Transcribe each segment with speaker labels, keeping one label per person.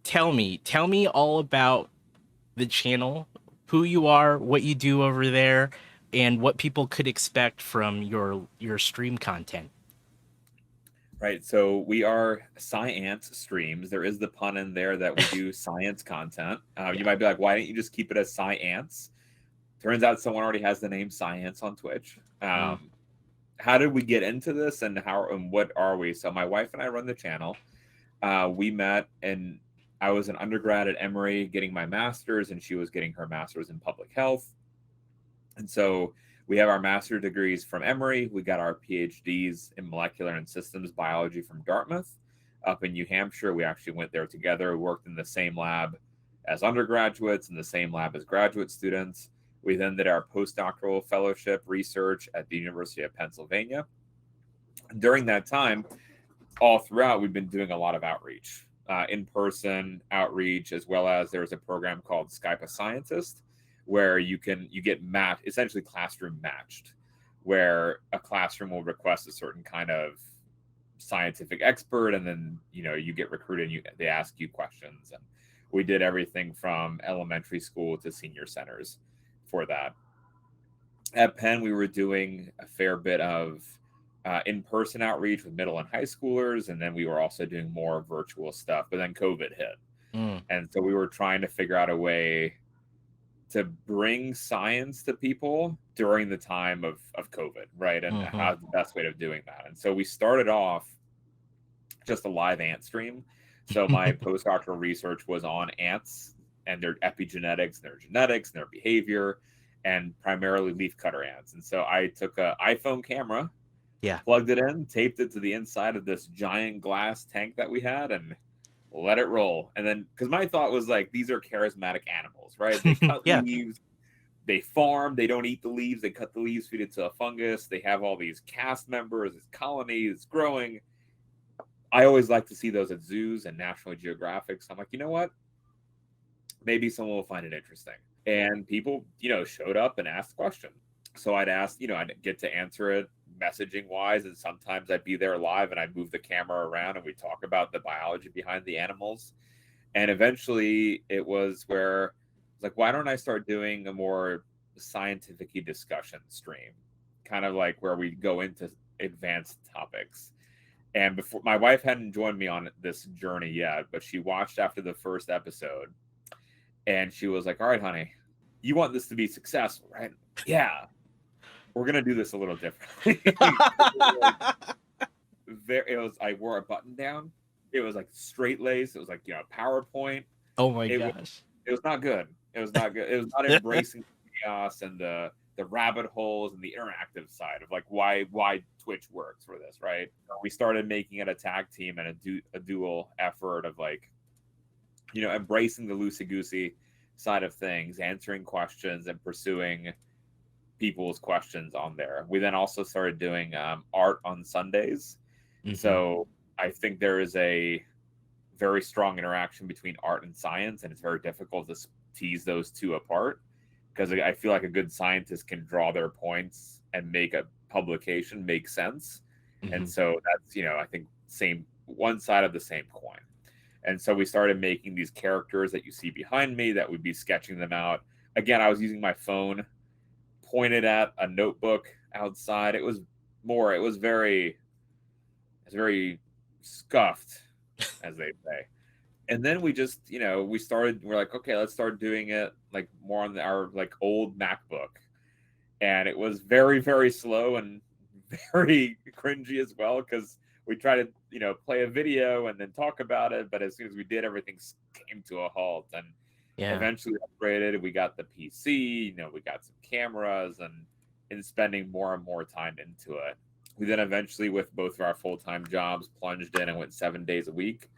Speaker 1: tell me all about the channel, who you are, what you do over there, and what people could expect from your stream content.
Speaker 2: Right. So we are SciAnts streams. There is the pun in there that we do science content. You
Speaker 1: Yeah.
Speaker 2: might be like, why didn't you just keep it as SciAnts? Turns out someone already has the name SciAnts on Twitch.
Speaker 1: Mm.
Speaker 2: How did we get into this, and how and what are we? So my wife and I run the channel. We met, and I was an undergrad at Emory getting my master's, and she was getting her master's in public health. And so we have our master's degrees from Emory. We got our PhDs in molecular and systems biology from Dartmouth up in New Hampshire. We actually went there together, worked in the same lab as undergraduates, in the same lab as graduate students. We then did our postdoctoral fellowship research at the University of Pennsylvania. During that time, all throughout, we've been doing a lot of outreach, in-person outreach, as well as there's a program called Skype a Scientist, where you get matched, essentially classroom matched, where a classroom will request a certain kind of scientific expert, and then you get recruited. They ask you questions, and we did everything from elementary school to senior centers for that. At Penn, we were doing a fair bit of in-person outreach with middle and high schoolers, and then we were also doing more virtual stuff. But then COVID hit,
Speaker 1: Mm.
Speaker 2: and so we were trying to figure out a way to bring science to people during the time of COVID, right? And
Speaker 1: Hmm.
Speaker 2: how's the best way of doing that? And so we started off just a live ant stream. So my postdoctoral research was on ants and their epigenetics, their genetics, and their behavior, and primarily leafcutter ants. And so I took an iPhone camera,
Speaker 1: Yeah.
Speaker 2: plugged it in, taped it to the inside of this giant glass tank that we had, and let it roll. And then, because my thought was like, these are charismatic animals, right? They cut
Speaker 1: Yeah.
Speaker 2: leaves, they farm, they don't eat the leaves, they cut the leaves, feed it to a fungus. They have all these cast members, this colony is growing. I always like to see those at zoos and National Geographic. So I'm like, you know what? Maybe someone will find it interesting. And people, showed up and asked questions. So I'd ask, I'd get to answer it messaging wise. And sometimes I'd be there live and I'd move the camera around and we talk about the biology behind the animals. And eventually it was where it's like, why don't I start doing a more scientific discussion stream? Kind of like where we go into advanced topics. And before, my wife hadn't joined me on this journey yet, but she watched after the first episode and she was like, all right, honey, you want this to be successful, right? Yeah, we're going to do this a little differently. It was, I wore a button down. It was like straight lace. It was like, PowerPoint.
Speaker 1: Oh my
Speaker 2: It was,
Speaker 1: gosh.
Speaker 2: it was not good. It was not good. It was not embracing chaos and the rabbit holes and the interactive side of like why Twitch works for this, right? We started making it a tag team and a dual effort of like, embracing the loosey goosey side of things, answering questions and pursuing people's questions on there. We then also started doing art on Sundays.
Speaker 1: Hmm.
Speaker 2: So I think there is a very strong interaction between art and science, and it's very difficult to tease those two apart because I feel like a good scientist can draw their points and make a publication make sense. And
Speaker 1: Hmm.
Speaker 2: so that's, I think same one side of the same coin. And so we started making these characters that you see behind me that would be sketching them out. Again, I was using my phone pointed at a notebook outside. It was very scuffed, as they say. And then we just, we're like, okay, let's start doing it like more on our like old MacBook. And it was very, very slow and very cringy as well because we try to, play a video and then talk about it. But as soon as we did, everything came to a halt. And
Speaker 1: Yeah.
Speaker 2: eventually upgraded. We got the PC, we got some cameras and in spending more and more time into it. We then eventually, with both of our full-time jobs, plunged in and went 7 days a week,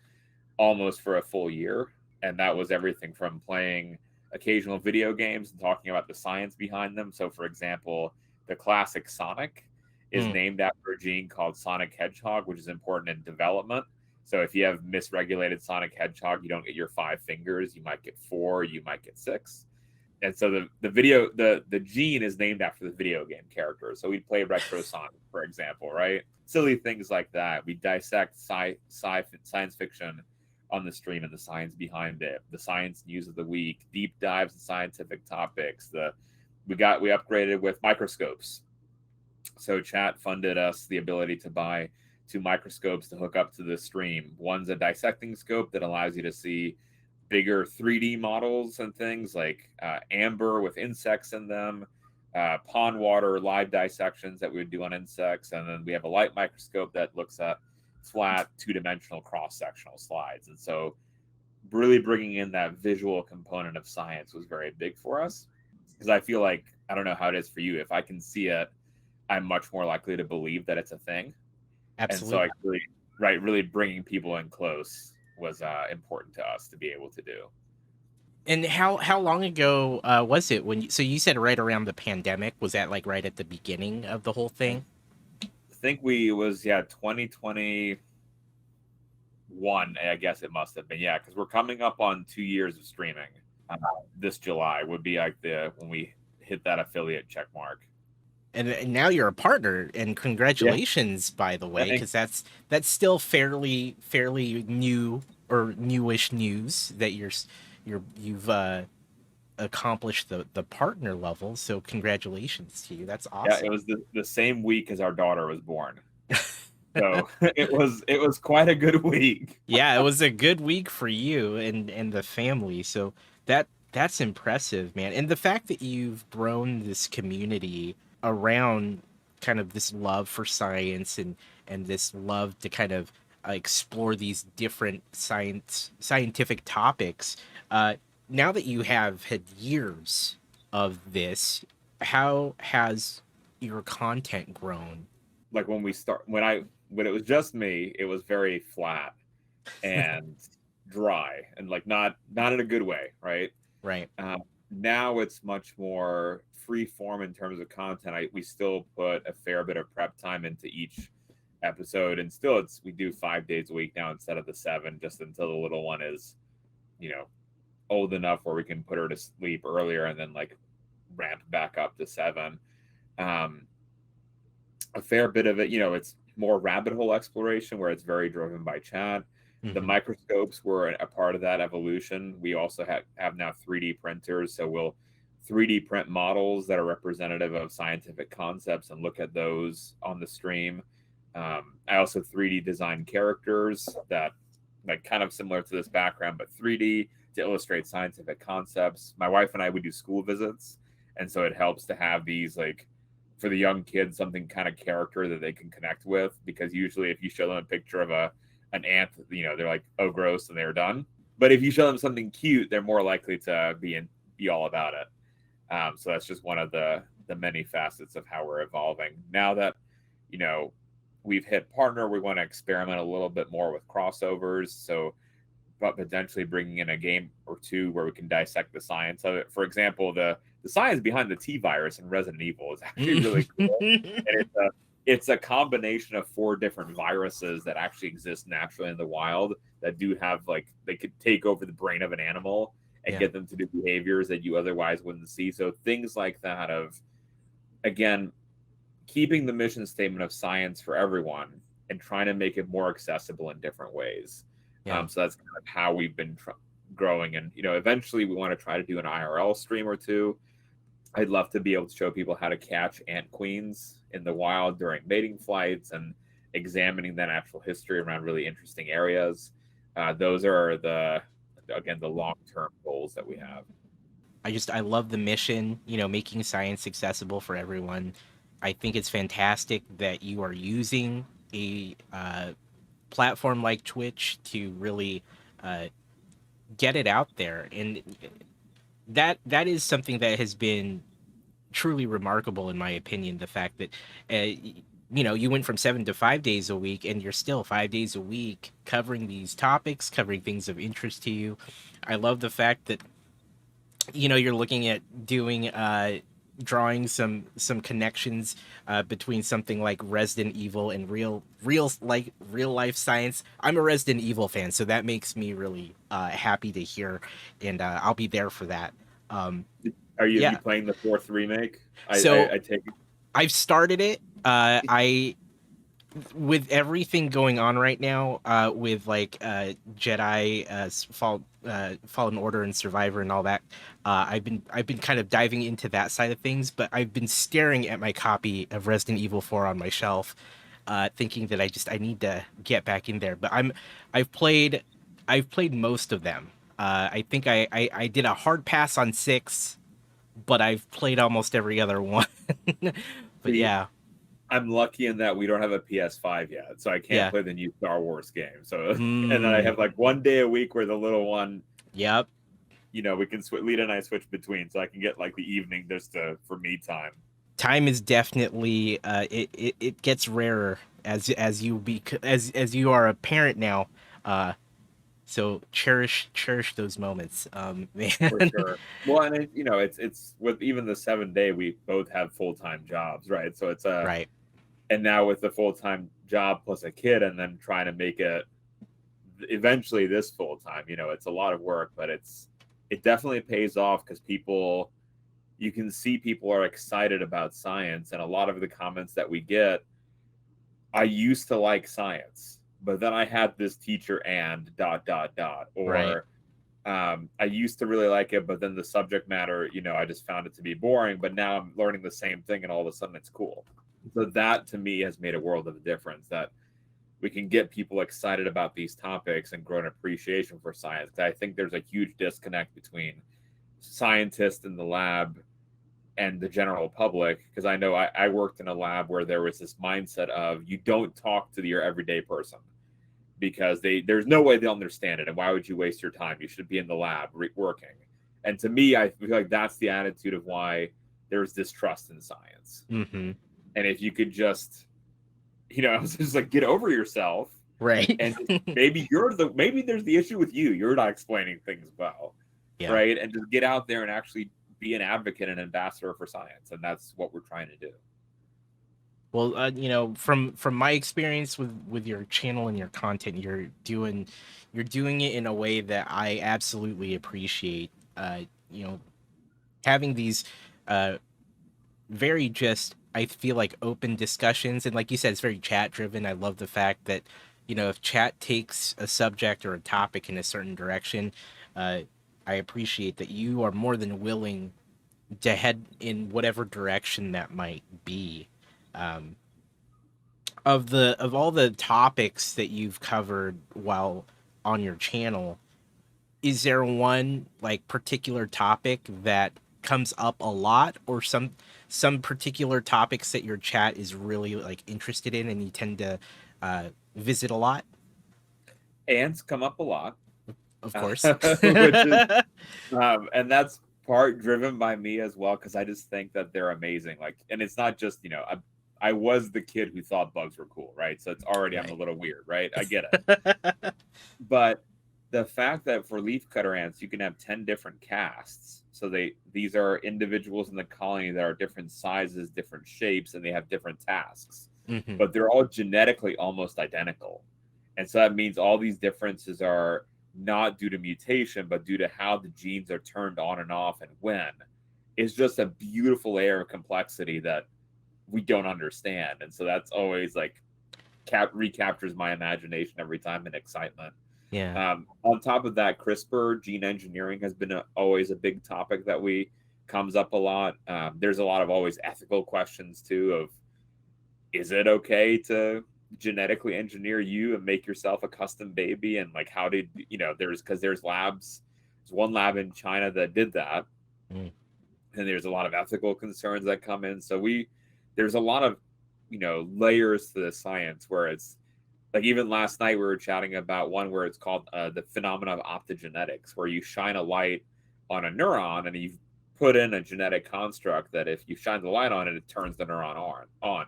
Speaker 2: almost for a full year. And that was everything from playing occasional video games and talking about the science behind them. So, for example, the classic Sonic is
Speaker 1: Mm.
Speaker 2: named after a gene called Sonic Hedgehog, which is important in development. So if you have misregulated Sonic Hedgehog, you don't get your 5 fingers. You might get 4. You might get 6. And so the gene is named after the video game character. So we play Retro Sonic, for example, right? Silly things like that. We dissect science fiction on the stream and the science behind it, the science news of the week, deep dives in scientific topics. We upgraded with microscopes. So chat funded us the ability to buy two microscopes to hook up to the stream. One's a dissecting scope that allows you to see bigger 3D models and things like amber with insects in them, pond water live dissections that we would do on insects. And then we have a light microscope that looks at flat two-dimensional cross-sectional slides. And so really bringing in that visual component of science was very big for us, because I feel like, I don't know how it is for you, if I can see it, I'm much more likely to believe that it's a thing.
Speaker 1: Absolutely.
Speaker 2: And so really bringing people in close was important to us to be able to do.
Speaker 1: And how long ago was it when so you said right around the pandemic? Was that like right at the beginning of the whole thing?
Speaker 2: I think it was 2021. I guess it must have been, because we're coming up on 2 years of streaming. This July would be like when we hit that affiliate check mark.
Speaker 1: And now you're a partner, and congratulations, by the way, because that's still fairly new or newish news that you've accomplished the partner level. So congratulations to you. That's awesome.
Speaker 2: Yeah, it was the same week as our daughter was born. So it was quite a good week.
Speaker 1: Yeah, it was a good week for you and the family. So that's impressive, man. And the fact that you've grown this community around kind of this love for science and this love to kind of explore these different scientific topics. Now that you have had years of this, how has your content grown?
Speaker 2: Like when it was just me, it was very flat and dry and like not in a good way, right?
Speaker 1: Right.
Speaker 2: Now it's much more free form in terms of content. We still put a fair bit of prep time into each episode, and still we do 5 days a week now instead of the 7, just until the little one is, old enough where we can put her to sleep earlier and then like ramp back up to 7. A fair bit of it, it's more rabbit hole exploration where it's very driven by chat.
Speaker 1: Mm-hmm.
Speaker 2: The microscopes were a part of that evolution. We also have now 3D printers, so we'll 3D print models that are representative of scientific concepts and look at those on the stream. I also 3D design characters that like kind of similar to this background, but 3D to illustrate scientific concepts. My wife and I would do school visits, and so it helps to have these like for the young kids something kind of character that they can connect with, because usually if you show them a picture of an ant, they're like, oh gross, and they're done. But if you show them something cute, they're more likely to be all about it. So that's just one of the many facets of how we're evolving. Now that we've hit partner, we want to experiment a little bit more with crossovers. So, but potentially bringing in a game or two where we can dissect the science of it. For example, the science behind the T virus in Resident Evil is actually really cool. And it's a combination of 4 different viruses that actually exist naturally in the wild that do have they could take over the brain of an animal and get them to do behaviors that you otherwise wouldn't see. So things like that of, again, keeping the mission statement of science for everyone and trying to make it more accessible in different ways. So that's kind of how we've been growing. And, eventually we want to try to do an IRL stream or two. I'd love to be able to show people how to catch ant queens in the wild during mating flights and examining the natural history around really interesting areas. Those are the long-term goals that we have.
Speaker 1: I love the mission, making science accessible for everyone. I think it's fantastic that you are using a platform like Twitch to really get it out there, and that is something that has been truly remarkable in my opinion. The fact that you went from 7 to 5 days a week, and you're still 5 days a week covering these topics, covering things of interest to you. I love the fact that you're looking at doing drawing some connections between something like Resident Evil and real life science. I'm a Resident Evil fan, so that makes me really happy to hear, and I'll be there for that.
Speaker 2: Are you playing the 4th remake?
Speaker 1: I take it. I've started it. with everything going on right now, with like Jedi, Fallen Order, and Survivor, and all that, I've been kind of diving into that side of things. But I've been staring at my copy of Resident Evil 4 on my shelf, thinking that I need to get back in there. But I've played I've played most of them. I think I did a hard pass on 6, but I've played almost every other one. But
Speaker 2: See,
Speaker 1: yeah,
Speaker 2: I'm lucky in that we don't have a PS5 yet, so I can't
Speaker 1: yeah.
Speaker 2: play the new Star Wars game. So, and then I
Speaker 1: Mm,
Speaker 2: have like one day a week where the little one,
Speaker 1: yep.
Speaker 2: we can Lita and I switch between, so I can get like the evening just for me time.
Speaker 1: Time is definitely it gets rarer as you are a parent now. So cherish those moments,
Speaker 2: For
Speaker 1: man.
Speaker 2: sure. Well, and it's with even the 7 day, we both have full time jobs, right? So it's a
Speaker 1: Right.
Speaker 2: and now with the full time job plus a kid, and then trying to make it eventually this full time, it's a lot of work, but it definitely pays off because you can see people are excited about science, and a lot of the comments that we get, I used to like science, but then I had this teacher and dot dot dot,
Speaker 1: Right.
Speaker 2: or I used to really like it, but then the subject matter, I just found it to be boring. But now I'm learning the same thing, and all of a sudden it's cool. So that to me has made a world of a difference. That we can get people excited about these topics and grow an appreciation for science. I think there's a huge disconnect between scientists in the lab and the general public, because I know I worked in a lab where there was this mindset of you don't talk to your everyday person because there's no way they'll understand it, and why would you waste your time? You should be in the lab working. And to me, I feel like that's the attitude of why there's distrust in science.
Speaker 1: Mm-hmm.
Speaker 2: And if you could just just like get over yourself,
Speaker 1: Right.
Speaker 2: and maybe there's the issue with you're not explaining things well,
Speaker 1: Yeah.
Speaker 2: right? And just get out there and actually be an advocate and ambassador for science, and that's what we're trying to do.
Speaker 1: Well, from my experience with your channel and your content, you're doing it in a way that I absolutely appreciate. You know, having these uh very just, I feel like, open discussions, and like you said, it's very chat driven. I love the fact that, if chat takes a subject or a topic in a certain direction, uh I appreciate that you are more than willing to head in whatever direction that might be. um of all the topics that you've covered while on your channel, is there one like particular topic that comes up a lot, or some particular topics that your chat is really like interested in and you tend to visit a lot?
Speaker 2: Ants come up a lot,
Speaker 1: Of course.
Speaker 2: which is and that's part driven by me as well, because I just think that they're amazing. Like, and it's not just I was the kid who thought bugs were cool, right? So it's already, I'm a
Speaker 1: Right.
Speaker 2: little weird, right? I get it. But the fact that for leafcutter ants you can have 10 different castes, so these are individuals in the colony that are different sizes, different shapes, and they have different tasks,
Speaker 1: Hmm.
Speaker 2: but they're all genetically almost identical. And so that means all these differences are not due to mutation, but due to how the genes are turned on and off and when. It's just a beautiful layer of complexity that we don't understand. And so that's always like recaptures my imagination every time, and excitement.
Speaker 1: Yeah.
Speaker 2: On top of that, CRISPR gene engineering has been always a big topic that we comes up a lot. There's a lot of always ethical questions too of, is it okay to genetically engineer you and make yourself a custom baby? And like, how did there's labs, there's one lab in China that did that,
Speaker 1: Mm.
Speaker 2: and there's a lot of ethical concerns that come in. So there's a lot of layers to the science, where it's like, even last night we were chatting about one where it's called the phenomena of optogenetics, where you shine a light on a neuron and you put in a genetic construct that if you shine the light on it, it turns the neuron on.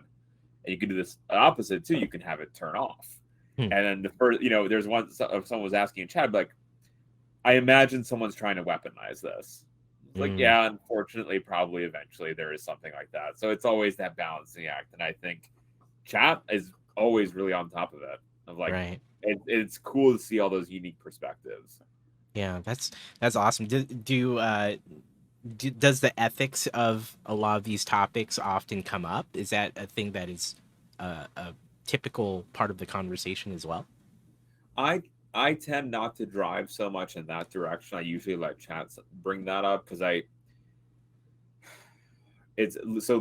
Speaker 2: And you can do this opposite too. You can have it turn off.
Speaker 1: Hmm.
Speaker 2: And then the first, there's one, someone was asking in chat, like, I imagine someone's trying to weaponize this. It's like,
Speaker 1: Mm.
Speaker 2: yeah, unfortunately, probably eventually there is something like that. So it's always that balancing act. And I think chat is always really on top of it. Of like,
Speaker 1: Right.
Speaker 2: it's cool to see all those unique perspectives.
Speaker 1: Yeah, that's awesome. Does the ethics of a lot of these topics often come up? Is that a thing that is a typical part of the conversation as well?
Speaker 2: I I tend not to drive so much in that direction. I usually let chats bring that up because I it's so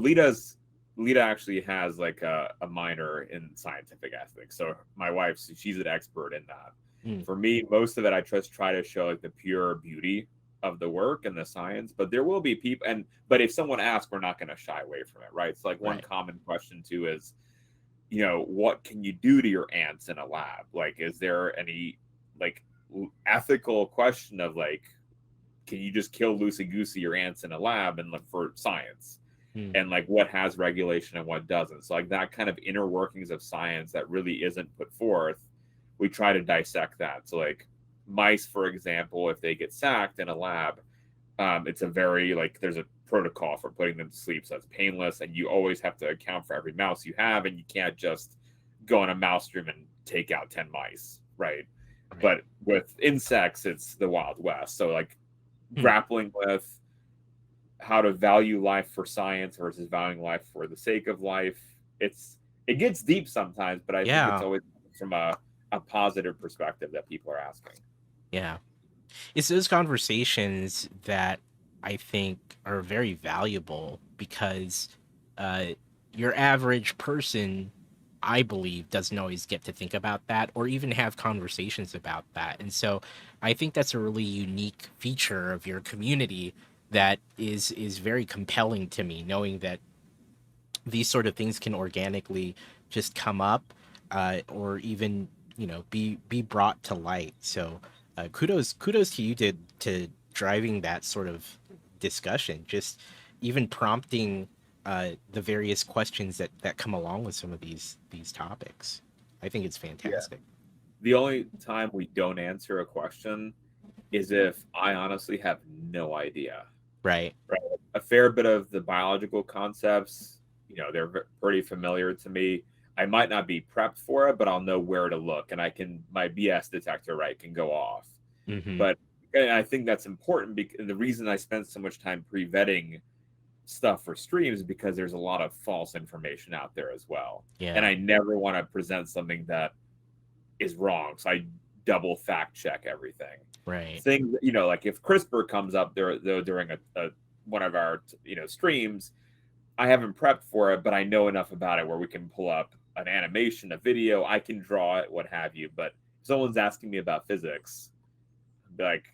Speaker 2: Lita actually has like a minor in scientific ethics. So my wife, she's an expert in that.
Speaker 1: Mm,
Speaker 2: For me, most of it I just try to show like the pure beauty of the work and the science. But there will be people, and but if someone asks, we're not going to shy away from it, right? So like one
Speaker 1: right.
Speaker 2: common question too is, what can you do to your ants in a lab? Like, is there any like ethical question of like, can you just kill loosey goosey your ants in a lab and look for science?
Speaker 1: Mm,
Speaker 2: And like what has regulation and what doesn't. So like that kind of inner workings of science that really isn't put forth, we try to dissect that. So like mice, for example, if they get sacked in a lab, it's a very like there's a protocol for putting them to sleep, so it's painless, and you always have to account for every mouse you have, and you can't just go in a mouse room and take out 10 mice, right?
Speaker 1: right.
Speaker 2: But with insects, it's the Wild West. So like
Speaker 1: Hmm.
Speaker 2: grappling with how to value life for science versus valuing life for the sake of life. It gets deep sometimes, but I think it's
Speaker 1: Yeah.
Speaker 2: always from a positive perspective that people are asking.
Speaker 1: Yeah. It's those conversations that I think are very valuable because uh, your average person, I believe, doesn't always get to think about that or even have conversations about that. And so I think that's a really unique feature of your community that is very compelling to me, knowing that these sort of things can organically just come up or even be brought to light. So kudos to you to driving that sort of discussion, just even prompting the various questions that come along with some of these topics. I think it's
Speaker 2: Yeah.
Speaker 1: fantastic.
Speaker 2: The only time we don't answer a question is if I honestly have no idea.
Speaker 1: Right.
Speaker 2: Right. A fair bit of the biological concepts, they're pretty familiar to me. I might not be prepped for it, but I'll know where to look, and my BS detector, right, can go off.
Speaker 1: Hmm.
Speaker 2: But and I think that's important because the reason I spend so much time pre-vetting stuff for streams is because there's a lot of false information out there as well, and
Speaker 1: Yeah.
Speaker 2: I never want to present something that is wrong. So I double fact check everything.
Speaker 1: Right.
Speaker 2: Things, like if CRISPR comes up there during a one of our streams, I haven't prepped for it, but I know enough about it where we can pull up an animation, a video, I can draw it, what have you. But if someone's asking me about physics, I'd be like,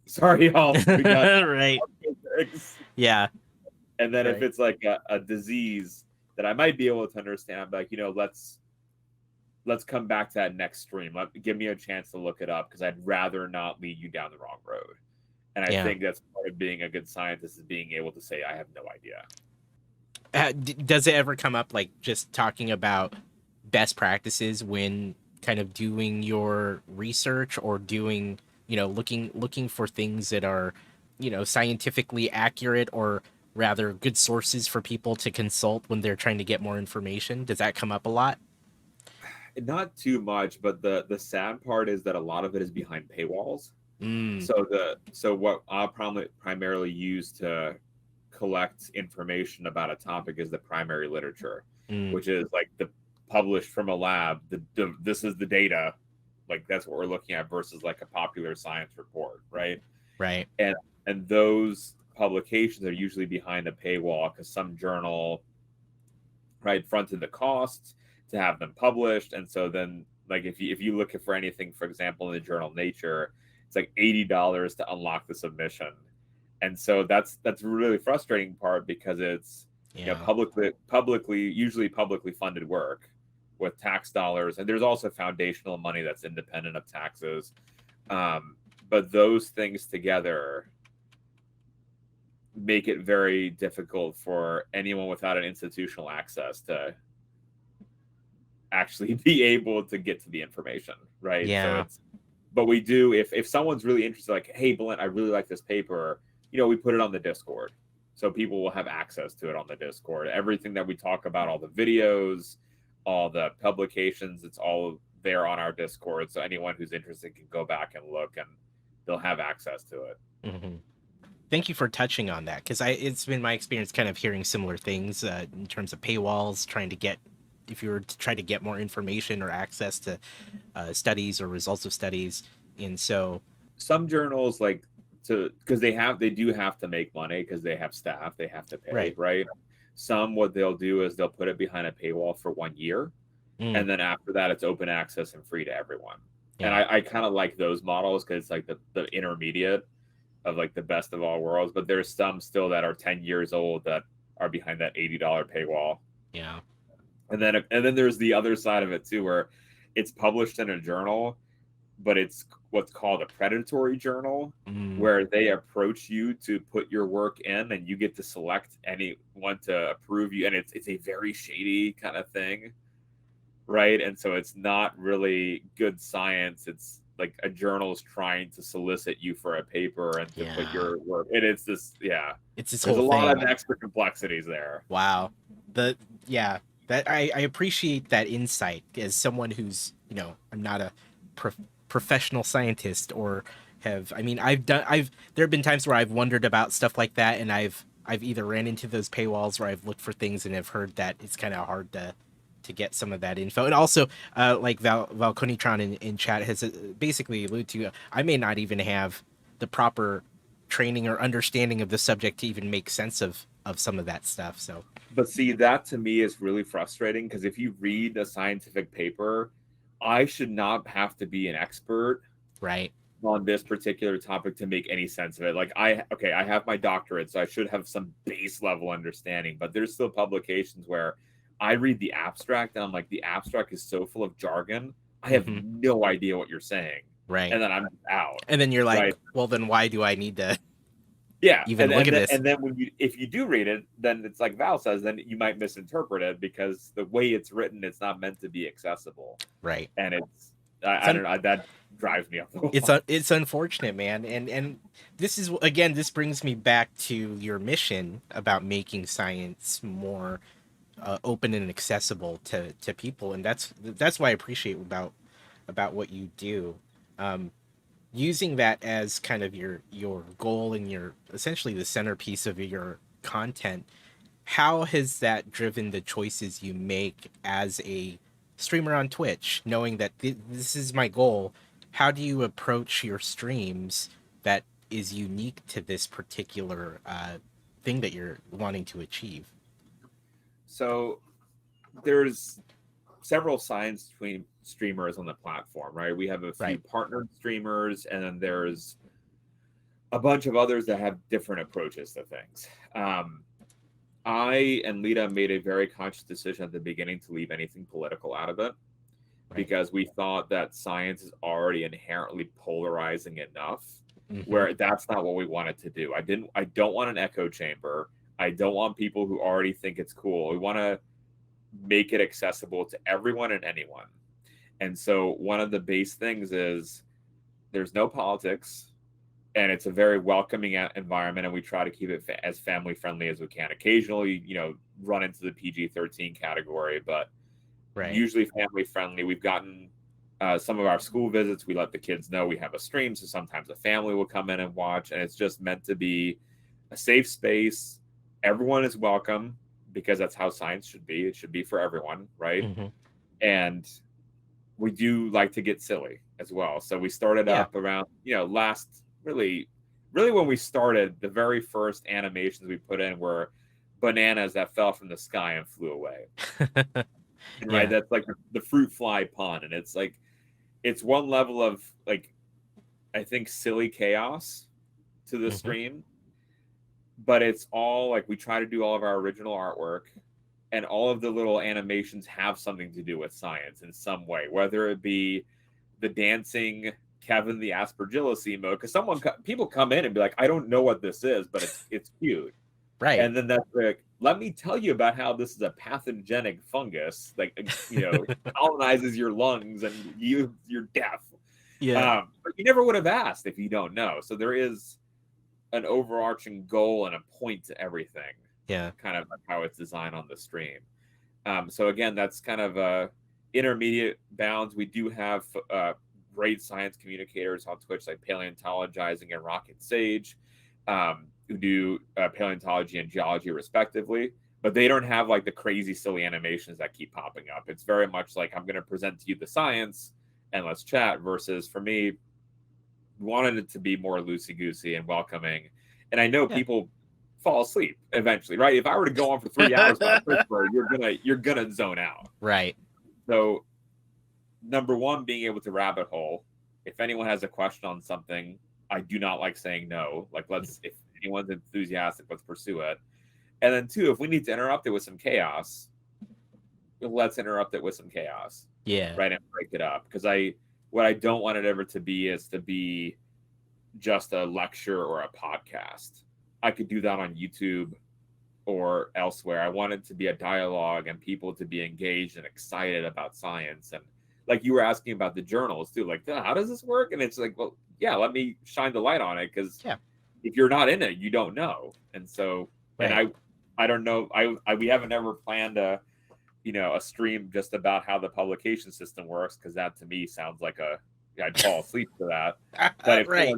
Speaker 2: sorry, y'all, we got
Speaker 1: Right.
Speaker 2: physics.
Speaker 1: Yeah.
Speaker 2: And then if
Speaker 1: Right.
Speaker 2: it's like a disease that I might be able to understand, I'm like, let's come back to that next stream. Give me a chance to look it up because I'd rather not lead you down the wrong road. And I
Speaker 1: Yeah.
Speaker 2: think that's part of being a good scientist is being able to say, I have no idea.
Speaker 1: Does it ever come up like just talking about best practices when kind of doing your research or doing looking for things that are scientifically accurate or rather good sources for people to consult when they're trying to get more information? Does that come up a lot?
Speaker 2: Not too much, but the sad part is that a lot of it is behind paywalls.
Speaker 1: Mm,
Speaker 2: So what I'll probably primarily use to collect information about a topic is the primary literature,
Speaker 1: mm,
Speaker 2: which is like the published from a lab. This is the data, like that's what we're looking at versus like a popular science report, right?
Speaker 1: right.
Speaker 2: And those publications are usually behind a paywall because some journal right fronted the costs to have them published, and so then like if you look for anything, for example, in the journal Nature, it's like $80 to unlock the submission. And so that's really frustrating part because it's
Speaker 1: Yeah.
Speaker 2: publicly usually publicly funded work with tax dollars, and there's also foundational money that's independent of taxes. But those things together make it very difficult for anyone without an institutional access to actually be able to get to the information, right? So
Speaker 1: Yeah.
Speaker 2: it's, but we do, if someone's really interested, like, hey, Bálint, I really like this paper, we put it on the Discord. So people will have access to it on the Discord. Everything that we talk about, all the videos, all the publications, it's all there on our Discord. So anyone who's interested can go back and look and they'll have access to it.
Speaker 1: Hmm. Thank you for touching on that because it's been my experience kind of hearing similar things in terms of paywalls, trying to get if you were to try to get more information or access to studies or results of studies. And so,
Speaker 2: Some journals like to because they do have to make money because they have staff, they have to pay,
Speaker 1: right.
Speaker 2: right? Some what they'll do is they'll put it behind a paywall for 1 year,
Speaker 1: Mm,
Speaker 2: and then after that it's open access and free to everyone. And
Speaker 1: yeah.
Speaker 2: I kind of like those models because it's like the intermediate of like the best of all worlds. But there's some still that are 10 years old that are behind that $80 paywall.
Speaker 1: Yeah.
Speaker 2: And then there's the other side of it too, where it's published in a journal, but it's what's called a predatory journal,
Speaker 1: Mm,
Speaker 2: where they approach you to put your work in, and you get to select anyone to approve you, and it's a very shady kind of thing, right? And so it's not really good science. It's like a journal's trying to solicit you for a paper and to put
Speaker 1: yeah.
Speaker 2: your work. And it's this, yeah.
Speaker 1: It's this
Speaker 2: There's
Speaker 1: whole
Speaker 2: a lot of
Speaker 1: thing.
Speaker 2: extra complexities there.
Speaker 1: Wow. The Yeah, that I appreciate that insight as someone who's, I'm not a prof- professional scientist or have, I mean, I've there have been times where I've wondered about stuff like that, and I've either ran into those paywalls or I've looked for things and have heard that it's kind of hard to get some of that info. And also, like Valconitron in chat has basically alluded to, I may not even have the proper training or understanding of the subject to even make sense of some of that stuff. So,
Speaker 2: But see, that to me is really frustrating because if you read a scientific paper, I should not have to be an expert
Speaker 1: right.
Speaker 2: on this particular topic to make any sense of it. Like I have my doctorate, so I should have some base level understanding, but there's still publications where I read the abstract and I'm like, the abstract is so full of jargon, I have
Speaker 1: Hmm.
Speaker 2: no idea what you're saying.
Speaker 1: Right.
Speaker 2: And then I'm out.
Speaker 1: And then you're like,
Speaker 2: Right.
Speaker 1: well, then why do I need to
Speaker 2: Yeah.
Speaker 1: even
Speaker 2: And
Speaker 1: look
Speaker 2: and
Speaker 1: at
Speaker 2: then,
Speaker 1: this?
Speaker 2: and then when you if you do read it, then it's like Val says, then you might misinterpret it because the way it's written, it's not meant to be accessible.
Speaker 1: Right.
Speaker 2: And it's
Speaker 1: It's
Speaker 2: I don't know, that drives me up the wall.
Speaker 1: it's unfortunate, man. And this is, again, this brings me back to your mission about making science more open and accessible to people, and that's why I appreciate about what you do. Um, Using that as kind of your goal and your essentially the centerpiece of your content, how has that driven the choices you make as a streamer on Twitch, knowing that this is my goal? How do you approach your streams that is unique to this particular thing that you're wanting to achieve?
Speaker 2: So there's several science streamers on the platform, right? We have a few
Speaker 1: Right.
Speaker 2: partnered streamers, and then there's a bunch of others that have different approaches to things. I and Lita made a very conscious decision at the beginning to leave anything political out of it
Speaker 1: Right.
Speaker 2: because we thought that science is already inherently polarizing enough
Speaker 1: Hmm.
Speaker 2: where that's not what we wanted to do. I don't want an echo chamber. I don't want people who already think it's cool. We want to make it accessible to everyone and anyone. And so one of the base things is there's no politics, and it's a very welcoming environment, and we try to keep it as family friendly as we can. Occasionally, run into the PG-13 category, but
Speaker 1: Right.
Speaker 2: usually family friendly. We've gotten some of our school visits. We let the kids know we have a stream, so sometimes a family will come in and watch, and it's just meant to be a safe space. Everyone is welcome because that's how science should be. It should be for everyone, right?
Speaker 1: Hmm.
Speaker 2: And we do like to get silly as well. So we started
Speaker 1: Yeah.
Speaker 2: up around, last really when we started, the very first animations we put in were bananas that fell from the sky and flew away. And right,
Speaker 1: Yeah.
Speaker 2: that's like the fruit fly pun. And it's like, it's one level of like, I think silly chaos to the
Speaker 1: Hmm.
Speaker 2: stream, but it's all like we try to do all of our original artwork, and all of the little animations have something to do with science in some way, whether it be the dancing Kevin the Aspergillus emote, because people come in and be like, I don't know what this is, but it's cute.
Speaker 1: Right.
Speaker 2: And then that's like, let me tell you about how this is a pathogenic fungus, like colonizes your lungs and you're deaf.
Speaker 1: Yeah.
Speaker 2: But you never would have asked if you don't know. So there is an overarching goal and a point to everything,
Speaker 1: Yeah.
Speaker 2: kind of like how it's designed on the stream. So again, that's kind of intermediate bounds. We do have great science communicators on Twitch, like Paleontologizing and Rocket Sage, who do paleontology and geology respectively. but they don't have like the crazy silly animations that keep popping up. It's very much like, I'm going to present to you the science and let's chat, versus for me, wanted it to be more loosey goosey and welcoming. And I know
Speaker 1: Yeah.
Speaker 2: people fall asleep eventually, right? If I were to go on for 3 hours about CRISPR, you're gonna zone out.
Speaker 1: Right.
Speaker 2: So number one, being able to rabbit hole. If anyone has a question on something, I do not like saying no. Like, if anyone's enthusiastic, let's pursue it. And then two, if we need to interrupt it with some chaos, let's interrupt it with some chaos.
Speaker 1: Yeah.
Speaker 2: Right, and break it up. Because what I don't want it ever to be is to be just a lecture or a podcast. I could do that on YouTube or elsewhere. I want it to be a dialogue and people to be engaged and excited about science. And like you were asking about the journals too, like, how does this work? And it's like, well, yeah, let me shine the light on it, because
Speaker 1: Yeah.
Speaker 2: if you're not in it, you don't know. And so,
Speaker 1: Right.
Speaker 2: and I don't know. We haven't ever planned a stream just about how the publication system works, because that to me sounds like I'd fall asleep to that. But
Speaker 1: Right.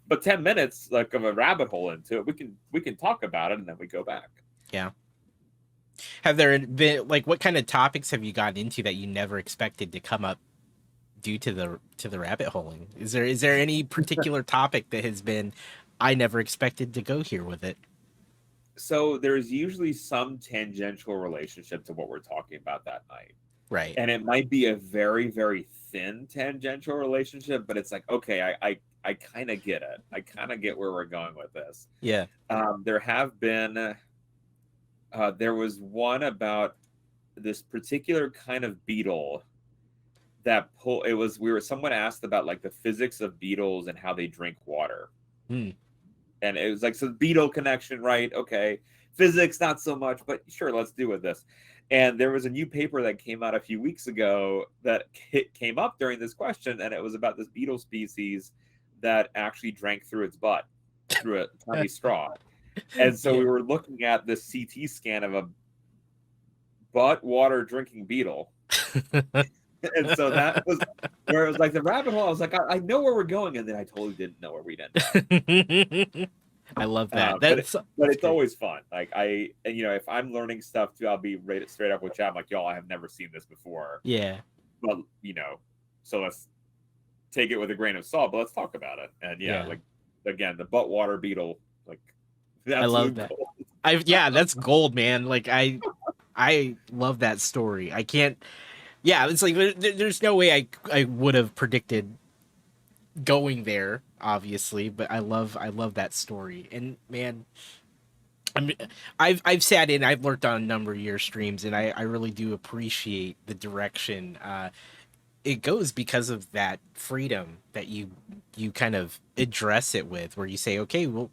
Speaker 2: But 10 minutes like of a rabbit hole into it, we can talk about it and then we go back.
Speaker 1: Yeah. Have there been, like, what kind of topics have you gotten into that you never expected to come up due to the rabbit holing? Is there any particular topic that has been, I never expected to go here with it?
Speaker 2: So there's usually some tangential relationship to what we're talking about that night.
Speaker 1: Right.
Speaker 2: And it might be a very, very thin tangential relationship, but it's like, okay, I kind of get it. I kind of get where we're going with this.
Speaker 1: Yeah.
Speaker 2: There have been, there was one about this particular kind of beetle that someone asked about like the physics of beetles and how they drink water. And it was like, so beetle connection, right? Okay. Physics, not so much, but sure, let's do with this. And there was a new paper that came out a few weeks ago that came up during this question, and it was about this beetle species that actually drank through its butt, through a tiny straw. And so we were looking at this CT scan of a butt water drinking beetle. And so that was where it was like the rabbit hole. I was like, I know where we're going, and then I totally didn't know where we'd end up.
Speaker 1: I love that.
Speaker 2: But it's always fun. Like if I'm learning stuff too, I'll be straight up with chat. I'm like, y'all, I have never seen this before.
Speaker 1: Yeah.
Speaker 2: But so let's take it with a grain of salt. But let's talk about it. And like again, the butt water beetle. Like,
Speaker 1: I love that. That's gold, man. Like I love that story. I can't. Yeah, it's like there's no way I would have predicted going there, obviously, but I love that story. And man, I've sat in, I've worked on a number of your streams, and I really do appreciate the direction it goes, because of that freedom that you kind of address it with, where you say, okay, we'll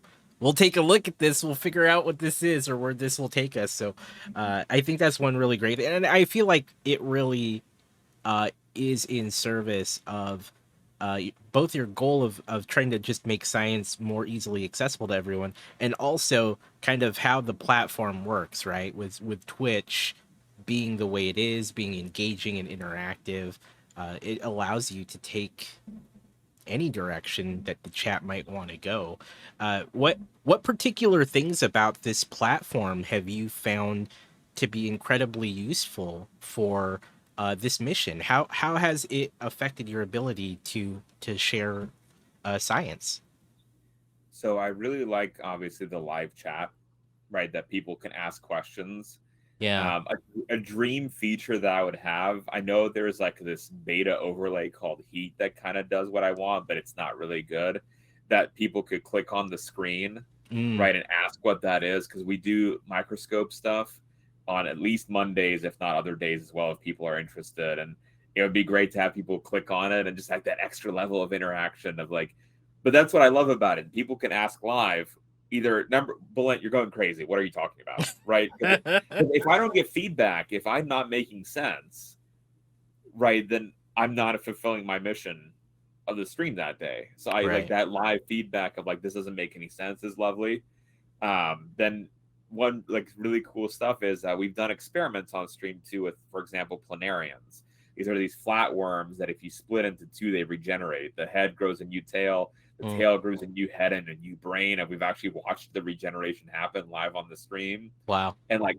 Speaker 1: take a look at this, we'll figure out what this is or where this will take us. So I think that's one really great, and I feel like it really is in service of both your goal of trying to just make science more easily accessible to everyone, and also kind of how the platform works, right? With Twitch being the way it is, being engaging and interactive, it allows you to take any direction that the chat might want to go. What particular things about this platform have you found to be incredibly useful for this mission? How has it affected your ability to share science?
Speaker 2: So I really like, obviously, the live chat, right? That people can ask questions.
Speaker 1: Yeah.
Speaker 2: A dream feature that I would have, I know there's like this beta overlay called Heat that kind of does what I want, but it's not really good. That people could click on the screen, right, and ask what that is, because we do microscope stuff on at least Mondays, if not other days as well, if people are interested. And it would be great to have people click on it and just have that extra level of interaction of like, but that's what I love about it. People can ask live. Either Bálint, you're going crazy. What are you talking about? Right? If I don't get feedback, if I'm not making sense, right, then I'm not fulfilling my mission of the stream that day. So I like that live feedback of like, this doesn't make any sense is lovely. Then one like really cool stuff is we've done experiments on stream too with, for example, planarians. These are these flatworms that if you split into two, they regenerate. The head grows a new tail. the
Speaker 1: Mm.
Speaker 2: tail grows a new head and a new brain, and we've actually watched the regeneration happen live on the stream.
Speaker 1: Wow.
Speaker 2: And like,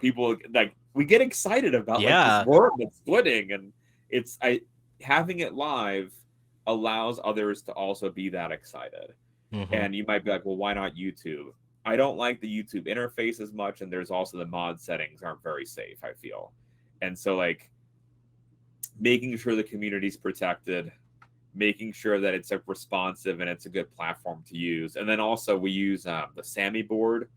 Speaker 2: people like, we get excited about like this
Speaker 1: Yeah.
Speaker 2: world that's splitting, and it's I having it live allows others to also be that excited.
Speaker 1: Hmm.
Speaker 2: And you might be like, well, why not YouTube? I don't like the YouTube interface as much, and there's also the mod settings aren't very safe, I feel. And so like making sure the community's protected, making sure that it's like responsive and it's a good platform to use. And then also we use the Sammy board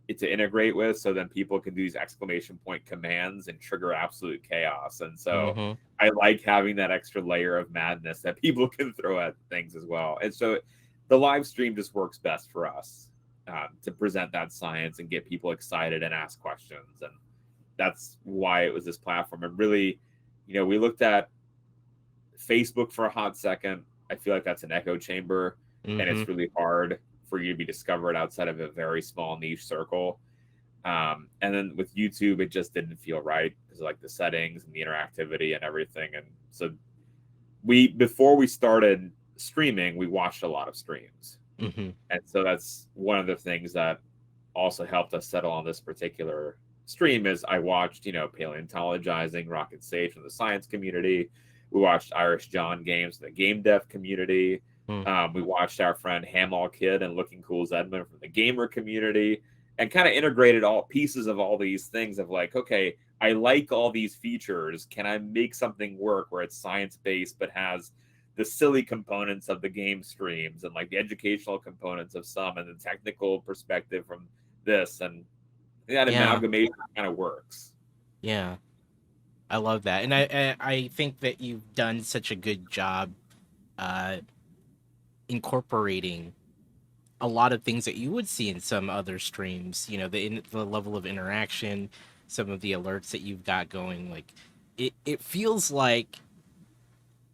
Speaker 2: to integrate with, so then people can do these exclamation point commands and trigger absolute chaos. And so
Speaker 1: Hmm.
Speaker 2: I like having that extra layer of madness that people can throw at things as well. And so the live stream just works best for us to present that science and get people excited and ask questions. And that's why it was this platform. And really, we looked at Facebook for a hot second. I feel like that's an echo chamber, and
Speaker 1: Hmm.
Speaker 2: it's really hard for you to be discovered outside of a very small niche circle. And then with YouTube, it just didn't feel right because of like the settings and the interactivity and everything. And so before we started streaming, we watched a lot of streams.
Speaker 1: Hmm.
Speaker 2: And so that's one of the things that also helped us settle on this particular stream is I watched, paleontologizing, Rocket Sage from the science community. We watched Irish John games from the game dev community.
Speaker 1: Mm.
Speaker 2: We watched our friend Hamall Kid and Looking Cool Zedman from the gamer community, and kind of integrated all pieces of all these things of like, okay, I like all these features. Can I make something work where it's science based but has the silly components of the game streams and like the educational components of some and the technical perspective from this, and that
Speaker 1: Yeah.
Speaker 2: amalgamation kind of works.
Speaker 1: Yeah. I love that, and I think that you've done such a good job uh, incorporating a lot of things that you would see in some other streams. The level of interaction, some of the alerts that you've got going. Like, it feels like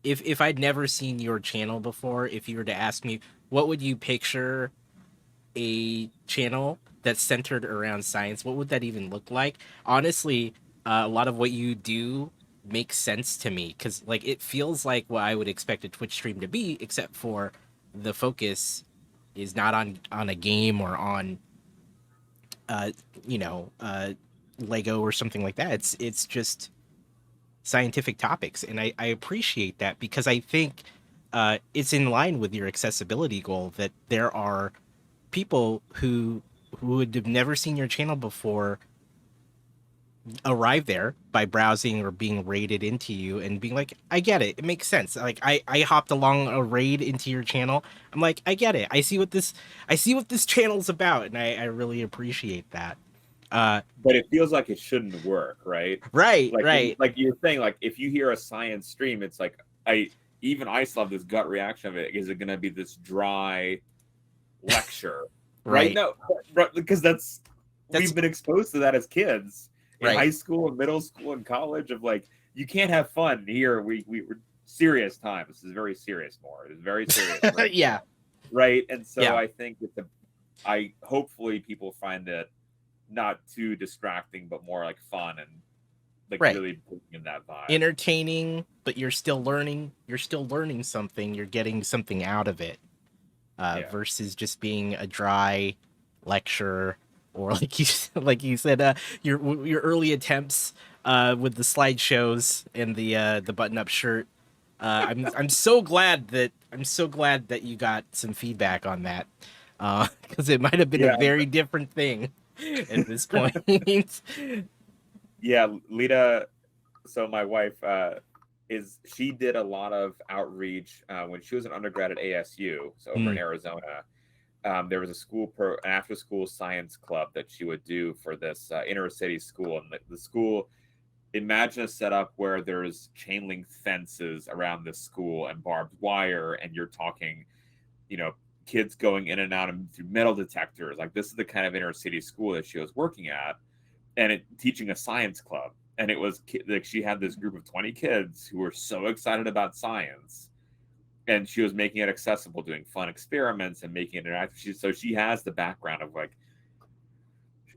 Speaker 1: if I'd never seen your channel before, if you were to ask me what would you picture a channel that's centered around science, what would that even look like? Honestly, a lot of what you do makes sense to me because like it feels like what I would expect a Twitch stream to be, except for the focus is not on a game or on uh you know uh Lego or something like that. It's just scientific topics, and I appreciate that because I think it's in line with your accessibility goal that there are people who would have never seen your channel before arrive there by browsing or being raided into you and being like, I get it, it makes sense. Like I hopped along a raid into your channel. I'm like, I get it, I see what this channel's about, and I really appreciate that. uh
Speaker 2: But it feels like it shouldn't work, right?
Speaker 1: right,
Speaker 2: Like
Speaker 1: right.
Speaker 2: like you're saying, like if you hear a science stream, it's like I still have this gut reaction of it. Is it going to be this dry lecture, right?
Speaker 1: Right.
Speaker 2: No, because
Speaker 1: That's
Speaker 2: we've been exposed to that as kids in
Speaker 1: right.
Speaker 2: high school and middle school and college of like, you can't have fun here. We were serious time. This is very serious. More, it's very serious, right?
Speaker 1: Yeah.
Speaker 2: Right. And so
Speaker 1: Yeah.
Speaker 2: I think that I hopefully people find it not too distracting, but more like fun and like
Speaker 1: Right.
Speaker 2: really putting in that vibe.
Speaker 1: Entertaining, but you're still learning. You're still learning something. You're getting something out of it,
Speaker 2: Yeah.
Speaker 1: versus just being a dry lecture, or like you said, your early attempts with the slideshows and the button up shirt. I'm so glad that you got some feedback on that, because it might have been a
Speaker 2: Yeah.
Speaker 1: very different thing at this point.
Speaker 2: Yeah. Lita, so my wife she did a lot of outreach when she was an undergrad at ASU, so over in
Speaker 1: Mm,
Speaker 2: Arizona. There was an after school science club that she would do for this inner city school, and the school, imagine a setup where there's chain link fences around the school and barbed wire, and you're talking, you know kids going in and out of through metal detectors. Like, this is the kind of inner city school that she was working at, and teaching a science club. And it was like she had this group of 20 kids who were so excited about science, and she was making it accessible, doing fun experiments and making it interactive. So she has the background of like,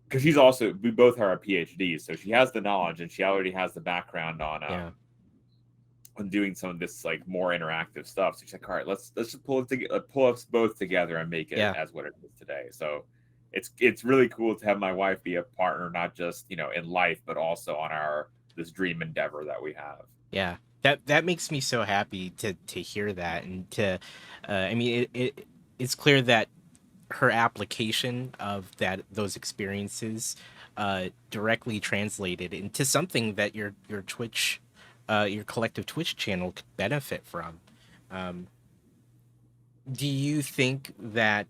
Speaker 2: because we both are our PhDs, so she has the knowledge and she already has the background on
Speaker 1: yeah.
Speaker 2: on doing some of this like more interactive stuff. So she's like, all right, let's just pull it together, pull us both together and make it
Speaker 1: Yeah.
Speaker 2: as what it is today. So it's really cool to have my wife be a partner, not just in life, but also on our this dream endeavor that we have.
Speaker 1: Yeah. That makes me so happy to hear that, and to I mean it's clear that her application of those experiences directly translated into something that your Twitch your collective Twitch channel could benefit from. Um, do you think that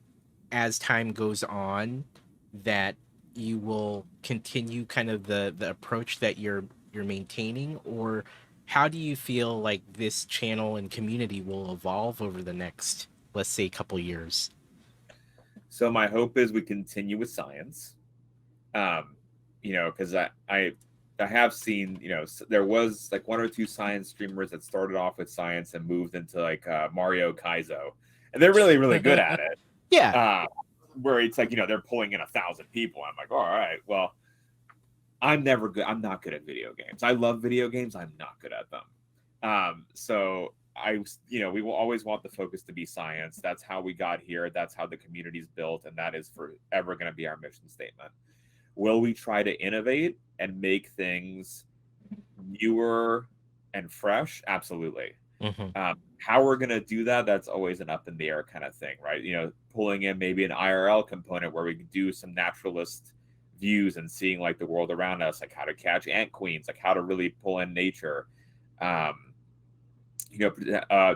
Speaker 1: as time goes on that you will continue kind of the approach that you're maintaining, or how do you feel like this channel and community will evolve over the next, let's say, couple years?
Speaker 2: So my hope is we continue with SciAnts. Because I have seen, there was like one or two SciAnts streamers that started off with SciAnts and moved into like Mario Kaizo, and they're really really good at it.
Speaker 1: Yeah.
Speaker 2: Where it's like they're pulling in 1,000 people. I'm like, all right, well, I'm never good. I'm not good at video games. I love video games. I'm not good at them. So we will always want the focus to be SciAnts. That's how we got here. That's how the community's built, and that is forever going to be our mission statement. Will we try to innovate and make things newer and fresh? Absolutely.
Speaker 1: Hmm.
Speaker 2: How we're going to do that, that's always an up in the air kind of thing, right? Pulling in maybe an IRL component where we can do some naturalist views and seeing like the world around us, like how to catch ant queens, like how to really pull in nature.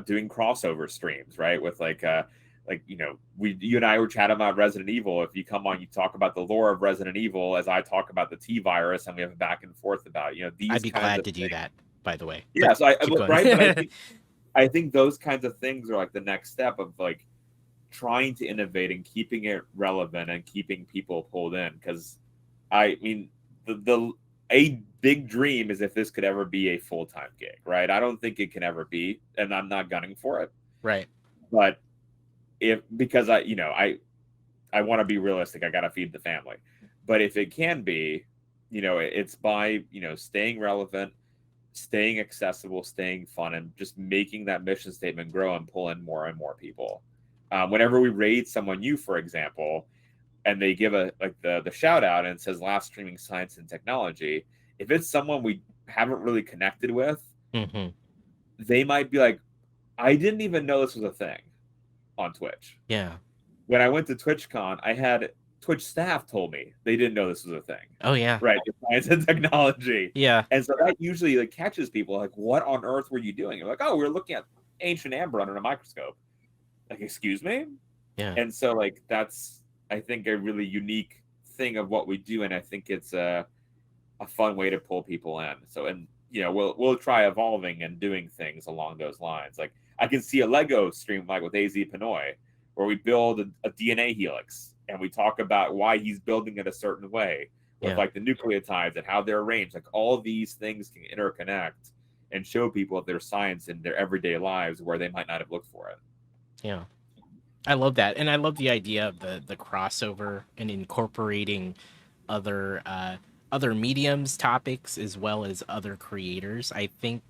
Speaker 2: Doing crossover streams, right? With you and I were chatting about Resident Evil. If you come on, you talk about the lore of Resident Evil as I talk about the T virus, and we have a back and forth about
Speaker 1: I'd
Speaker 2: these
Speaker 1: be
Speaker 2: kinds
Speaker 1: glad
Speaker 2: of
Speaker 1: to do
Speaker 2: things.
Speaker 1: that, by the way.
Speaker 2: Yeah,
Speaker 1: But
Speaker 2: so
Speaker 1: keep going.
Speaker 2: right, but I think those kinds of things are like the next step of like trying to innovate and keeping it relevant and keeping people pulled in. Because I mean, the a big dream is if this could ever be a full-time gig, right? I don't think it can ever be, and I'm not gunning for it.
Speaker 1: Right.
Speaker 2: But because I want to be realistic, I got to feed the family. But if it can be, it's by staying relevant, staying accessible, staying fun, and just making that mission statement grow and pull in more and more people. Whenever we raid someone new, for example, and they give the shout out and it says last streaming science and technology, if it's someone we haven't really connected with,
Speaker 1: Hmm.
Speaker 2: they might be like, I didn't even know this was a thing on Twitch.
Speaker 1: Yeah.
Speaker 2: When I went to TwitchCon, I had Twitch staff told me they didn't know this was a thing.
Speaker 1: Oh yeah.
Speaker 2: Right, the science and technology.
Speaker 1: Yeah.
Speaker 2: And so that usually like catches people like, what on earth were you doing? You're like, oh, we're looking at ancient amber under a microscope. Like, excuse me?
Speaker 1: Yeah.
Speaker 2: And so like that's I think a really unique thing of what we do, and I think it's a fun way to pull people in. So we'll try evolving and doing things along those lines. Like I can see a Lego stream like with AZ Pinoy, where we build a DNA helix and we talk about why he's building it a certain way with
Speaker 1: Yeah.
Speaker 2: like the nucleotides and how they're arranged. Like all these things can interconnect and show people their science in their everyday lives where they might not have looked for it.
Speaker 1: Yeah. I love that, and I love the idea of the crossover and incorporating other other mediums, topics, as well as other creators. I think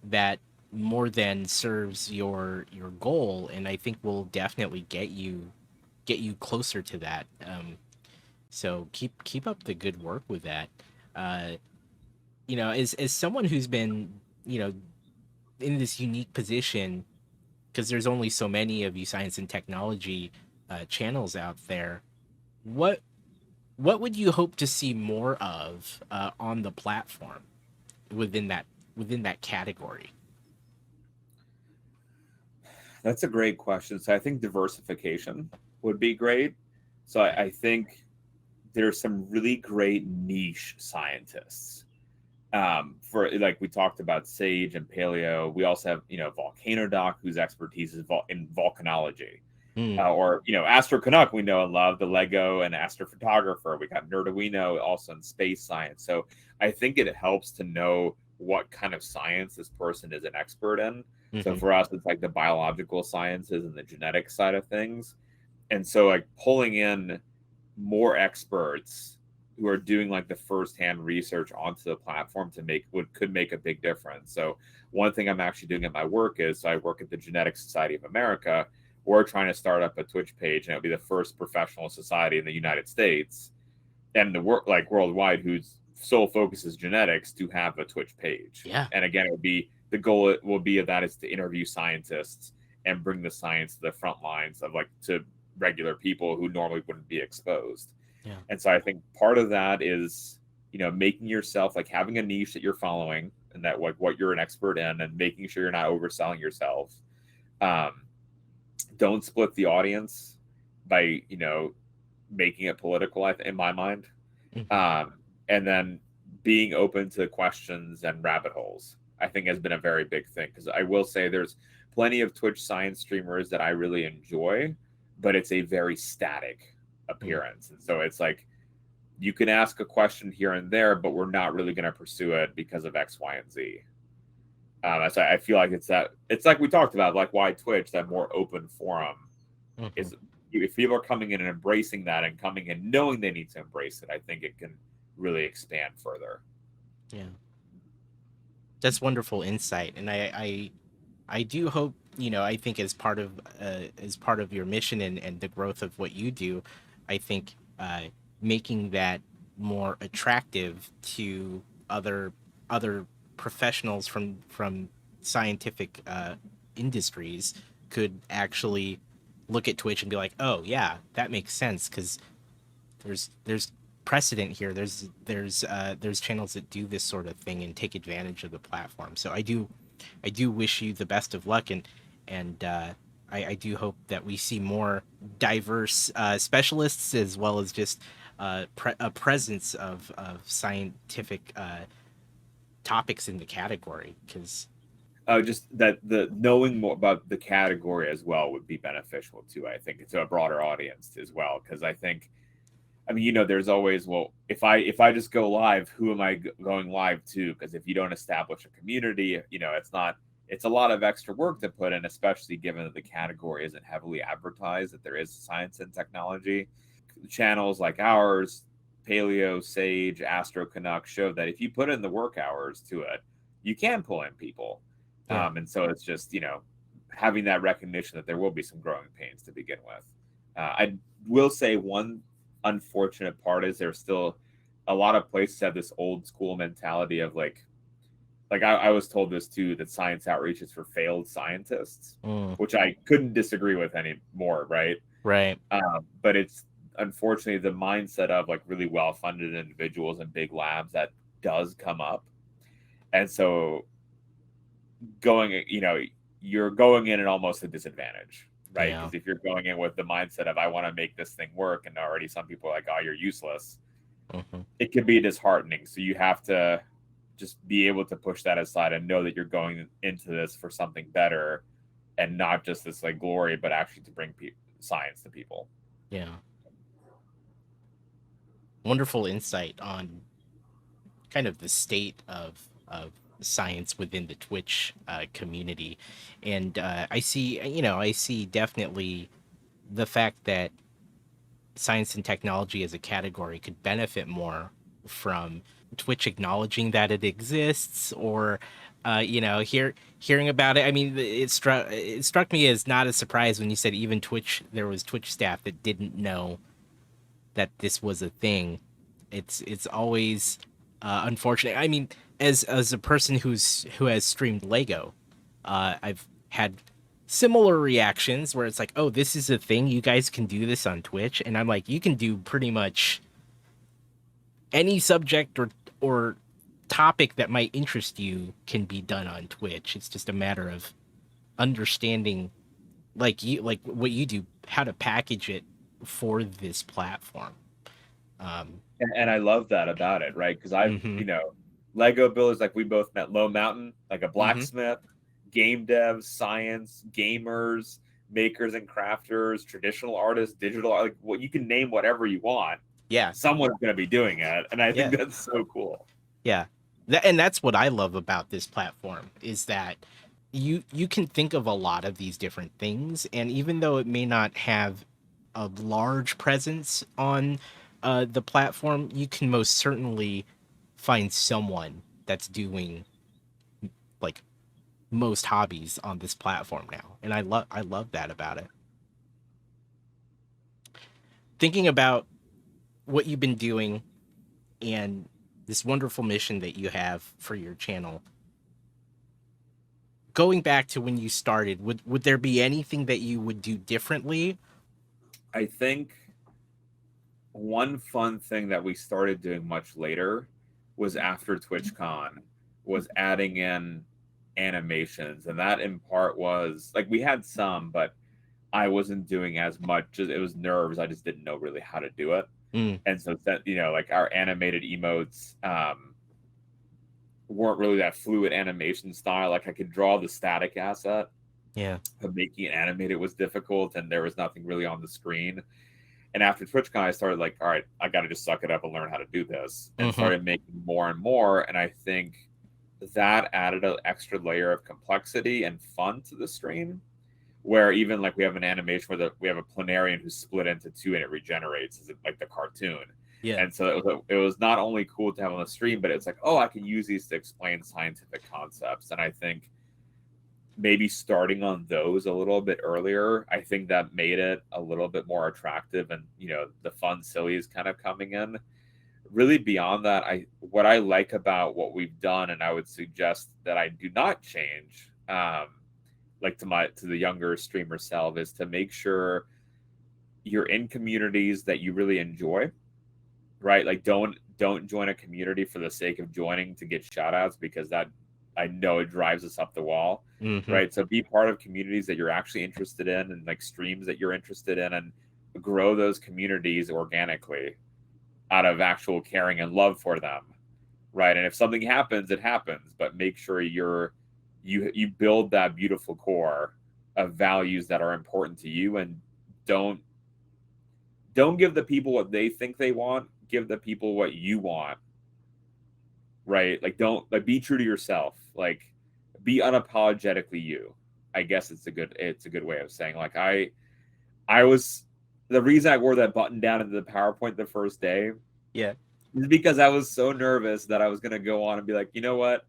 Speaker 1: that more than serves your goal, and I think will definitely get you closer to that. So keep up the good work with that. Uh, as someone who's been in this unique position, because there's only so many of you science and technology channels out there. What what would you hope to see more of on the platform within that category?
Speaker 2: That's a great question. So I think diversification would be great. So I think there's some really great niche scientists. For like we talked about Sage and Paleo, we also have Volcano Doc, whose expertise is in volcanology,
Speaker 1: Mm,
Speaker 2: or Astro Canuck, we know and love the Lego and astrophotographer. We got Nerduino also in space science. So I think it helps to know what kind of science this person is an expert in. So
Speaker 1: hmm.
Speaker 2: for us, it's like the biological sciences and the genetic side of things. And so like pulling in more experts who are doing like the firsthand research onto the platform to make what could make a big difference. So one thing I'm actually doing at my work is, so I work at the Genetic Society of America. We're trying to start up a Twitch page, and it'll be the first professional society in the United States and the work like worldwide whose sole focus is genetics to have a Twitch page.
Speaker 1: Yeah.
Speaker 2: And again, it would be the goal will be of that is to interview scientists and bring the science to the front lines of like to regular people who normally wouldn't be exposed.
Speaker 1: Yeah.
Speaker 2: And so I think part of that is, making yourself like having a niche that you're following and that like what you're an expert in and making sure you're not overselling yourself. Um, don't split the audience by, making it political, in my mind.
Speaker 1: Mhm.
Speaker 2: And then being open to questions and rabbit holes, I think has been a very big thing. Because I will say there's plenty of Twitch science streamers that I really enjoy, but it's a very static
Speaker 1: Mm.
Speaker 2: appearance. And so it's like you can ask a question here and there, but we're not really going to pursue it because of X, Y, and Z. So I feel like it's like we talked about, like why Twitch, that more open forum
Speaker 1: Mhm.
Speaker 2: is if people are coming in and embracing that and coming in knowing they need to embrace it, I think it can really expand further.
Speaker 1: Yeah. That's wonderful insight, and I do hope, I think as part of your mission and the growth of what you do, I think making that more attractive to other professionals from scientific industries could actually look at Twitch and be like, oh yeah, that makes sense because there's precedent here. There's channels that do this sort of thing and take advantage of the platform. So I do wish you the best of luck, and I do hope that we see more diverse specialists as well as just a presence of scientific topics in the category. Because
Speaker 2: Just that the knowing more about the category as well would be beneficial too. I think to a broader audience as well, because I mean, there's always, well, if I just go live, who am I going live to? Because if you don't establish a community, it's a lot of extra work to put in, especially given that the category isn't heavily advertised, that there is science and technology. Channels like ours, Paleo, Sage, Astro Canuck, show that if you put in the work hours to it, you can pull in people.
Speaker 1: yeah,
Speaker 2: And so it's just, having that recognition that there will be some growing pains to begin with. I will say one unfortunate part is there's still a lot of places have this old school mentality of like I was told this too, that science outreach is for failed scientists,
Speaker 1: mm,
Speaker 2: which I couldn't disagree with anymore, right?
Speaker 1: right,
Speaker 2: But it's unfortunately the mindset of like really well funded individuals and big labs that does come up. And so you're going in at almost a disadvantage, right?
Speaker 1: yeah,
Speaker 2: Because if you're going in with the mindset of I want to make this thing work, and already some people are like, oh, you're useless,
Speaker 1: hmm,
Speaker 2: it can be disheartening. So you have to just be able to push that aside and know that you're going into this for something better and not just this like glory, but actually to bring science to people.
Speaker 1: yeah. Wonderful insight on kind of the state of science within the Twitch community, and I see definitely the fact that science and technology as a category could benefit more from Twitch acknowledging that it exists, or hearing about it. I mean, it struck me as not a surprise when you said even Twitch there was Twitch staff that didn't know that this was a thing. It's always unfortunate. I mean, as a person who has streamed Lego, I've had similar reactions where it's like, oh, this is a thing. You guys can do this on Twitch, and I'm like, you can do pretty much any subject or topic that might interest you can be done on Twitch. It's just a matter of understanding, like what you do, how to package it for this platform. Um,
Speaker 2: And I love that about it, right? Because I've,
Speaker 1: mm-hmm,
Speaker 2: Lego builders, like we both met Low Mountain, like a
Speaker 1: mm-hmm,
Speaker 2: blacksmith, game devs, science, gamers, makers and crafters, traditional artists, digital, like what you can name whatever you want.
Speaker 1: yeah,
Speaker 2: Someone's going to be doing it. And I think
Speaker 1: yeah.
Speaker 2: that's so cool.
Speaker 1: Yeah. And that's what I love about this platform is that you can think of a lot of these different things, and even though it may not have a large presence on the platform, you can most certainly find someone that's doing like most hobbies on this platform now, and I love that about it. Thinking about what you've been doing and this wonderful mission that you have for your channel, going back to when you started, would there be anything that you would do differently?
Speaker 2: I think one fun thing that we started doing much later was after TwitchCon was adding in animations, and that in part was like we had some, but I wasn't doing as much. It was nerves. I just didn't know really how to do it.
Speaker 1: Mm,
Speaker 2: And so that, like our animated emotes weren't really that fluid animation style. Like I could draw the static asset,
Speaker 1: yeah.
Speaker 2: but making it animated was difficult, and there was nothing really on the screen. And after TwitchCon, I started like, all right, I got to just suck it up and learn how to do this, and
Speaker 1: Mm-hmm.
Speaker 2: started making more and more. And I think that added an extra layer of complexity and fun to the stream. Where even like we have an animation where we have a planarian who's split into two and it regenerates, as like the cartoon.
Speaker 1: Yeah.
Speaker 2: And so it was not only cool to have on the stream, but it's like, oh, I can use these to explain scientific concepts. And I think maybe starting on those a little bit earlier, I think that made it a little bit more attractive, and the fun silly is kind of coming in. Really beyond that, what I like about what we've done, and I would suggest that I do not change, like to the younger streamer self, is to make sure you're in communities that you really enjoy, right? Like don't join a community for the sake of joining to get shout outs, because that, I know it drives us up the wall,
Speaker 1: Mm-hmm.
Speaker 2: right? So be part of communities that you're actually interested in, and like streams that you're interested in, and grow those communities organically out of actual caring and love for them, right? And if something happens, it happens, but make sure you build that beautiful core of values that are important to you, and don't don't give the people what they think they want, give the people what you want, right? Like don't, like, be true to yourself, like be unapologetically you. I guess it's a good way of saying, like, I was, the reason I wore that button down into the PowerPoint the first day
Speaker 1: Yeah.
Speaker 2: is because I was so nervous that I was gonna go on and be like, you know what,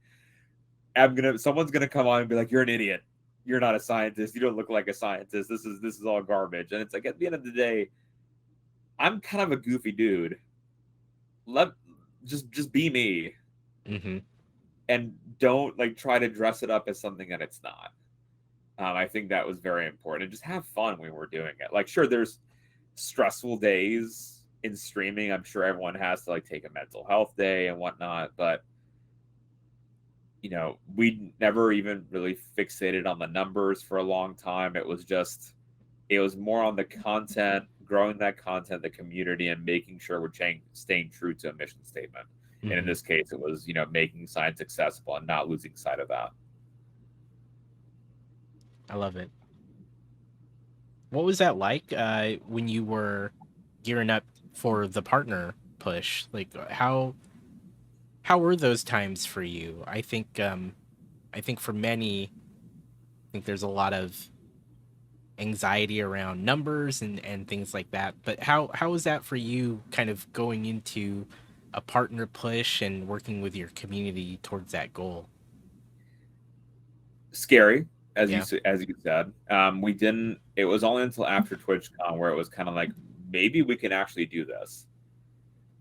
Speaker 2: someone's gonna come on and be like, you're an idiot, you're not a scientist, you don't look like a scientist, this is all garbage. And it's like, at the end of the day, I'm kind of a goofy dude. Let just be me,
Speaker 1: Mm-hmm.
Speaker 2: and don't like try to dress it up as something that it's not. I think that was very important, and just have fun when we're doing it. Like, sure, there's stressful days in streaming. I'm sure everyone has to like take a mental health day and whatnot, but we never even really fixated on the numbers for a long time. It was more on the content, growing that content, the community, and making sure we're staying true to a mission statement. And in
Speaker 1: Mm-hmm.
Speaker 2: this case, it was, making science accessible and not losing sight of that.
Speaker 1: I love it. What was that like when you were gearing up for the partner push? Like how were those times for you? I think for many, I think there's a lot of anxiety around numbers and things like that. But how was that for you, kind of going into a partner push and working with your community towards that goal?
Speaker 2: Scary,
Speaker 1: Yeah.
Speaker 2: as you said. We didn't. It was only until after TwitchCon where it was kind of like, maybe we can actually do this.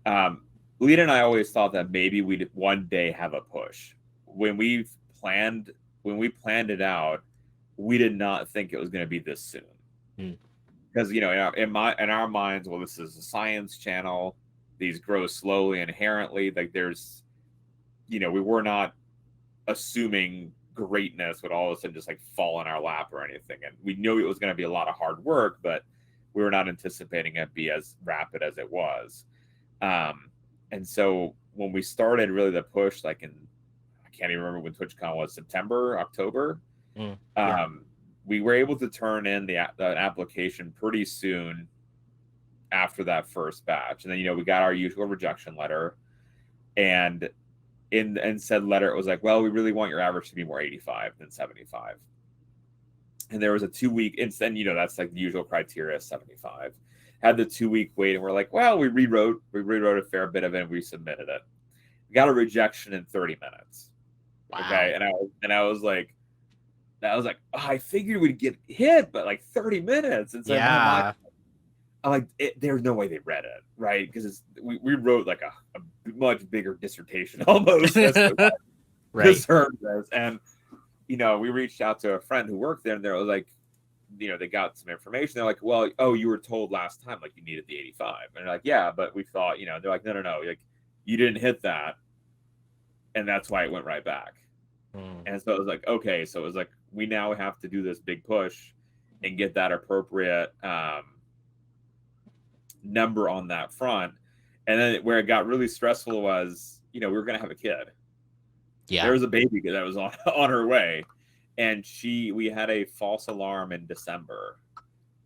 Speaker 2: Um, Lena and I always thought that maybe we'd one day have a push. When we planned it out, we did not think it was going to be this soon.
Speaker 1: Mm,
Speaker 2: Because in our minds, well, this is a science channel. These grow slowly inherently. Like we were not assuming greatness would all of a sudden just like fall in our lap or anything. And we knew it was going to be a lot of hard work, but we were not anticipating it be as rapid as it was. And so when we started really the push, like I can't even remember when TwitchCon was, September, October.
Speaker 1: yeah.
Speaker 2: We were able to turn in the application pretty soon after that first batch, and then we got our usual rejection letter, and in said letter it was like, well, we really want your average to be more 85 than 75. And there was a 2-week, and then that's like the usual criteria, 75. had the 2 week wait, and we're like, well, we rewrote a fair bit of it, and we submitted it. We got a rejection in 30 minutes. Okay,
Speaker 1: Wow.
Speaker 2: and I was like, oh, I figured we'd get hit, but like 30 minutes. And so in my mind,
Speaker 1: Yeah.
Speaker 2: I'm like, there's no way they read it, right? Because we wrote like a much bigger dissertation almost as to what
Speaker 1: Right.
Speaker 2: deserved this. And we reached out to a friend who worked there, and they're like, they got some information. They're like, well, oh, you were told last time like you needed the 85, and they're like, yeah, but we thought, they're like, no, like you didn't hit that, and that's why it went right back.
Speaker 1: Mm.
Speaker 2: And so it was like, okay, so it was like we now have to do this big push and get that appropriate number on that front. And then where it got really stressful was, we were going to have a kid. There
Speaker 1: Yeah.
Speaker 2: was a baby that was on her way, and we had a false alarm in December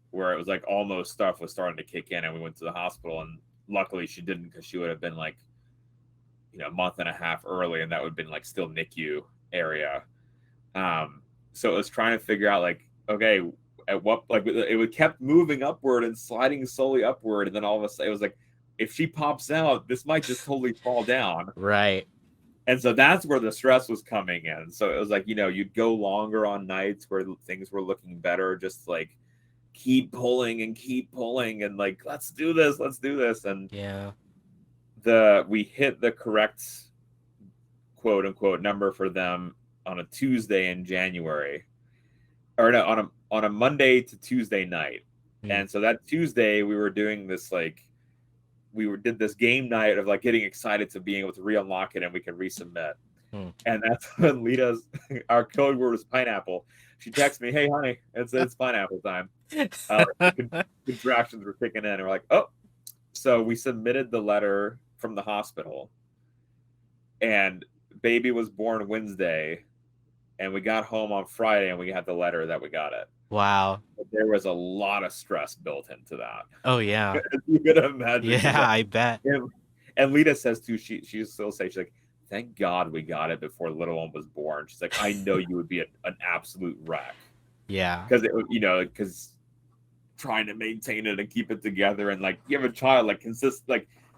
Speaker 2: where it was like almost stuff was starting to kick in, and we went to the hospital, and luckily she didn't, because she would have been like a month and a half early, and that would have been like still NICU area. So it was trying to figure out like, okay, at what, like it would kept moving upward and sliding slowly upward, and then all of a sudden it was like, if she pops out, this might just totally fall down.
Speaker 1: Right.
Speaker 2: And so that's where the stress was coming in. So it was like, you'd go longer on nights where things were looking better, just like keep pulling and like, let's do this. And
Speaker 1: Yeah.
Speaker 2: we hit the correct quote unquote number for them on a Tuesday in January, or no, on a Monday to Tuesday night.
Speaker 1: Mm.
Speaker 2: And so that Tuesday we were doing this, like did this game night of like getting excited to being able to re-unlock it, and we can resubmit.
Speaker 1: Mm.
Speaker 2: And that's when Lita's, our code word was pineapple. She texts me, hey honey, it's pineapple time. Contractions were kicking in, and we're like, oh. So we submitted the letter from the hospital, and baby was born Wednesday, and we got home on Friday, and we had the letter that we got it.
Speaker 1: Wow.
Speaker 2: But there was a lot of stress built into that.
Speaker 1: Oh yeah.
Speaker 2: As you could imagine.
Speaker 1: Yeah, I bet.
Speaker 2: And Lita says too, she still say, she's like, thank God we got it before the little one was born. She's like, I know you would be an absolute wreck.
Speaker 1: Yeah.
Speaker 2: Because because trying to maintain it and keep it together, and like you have a child, like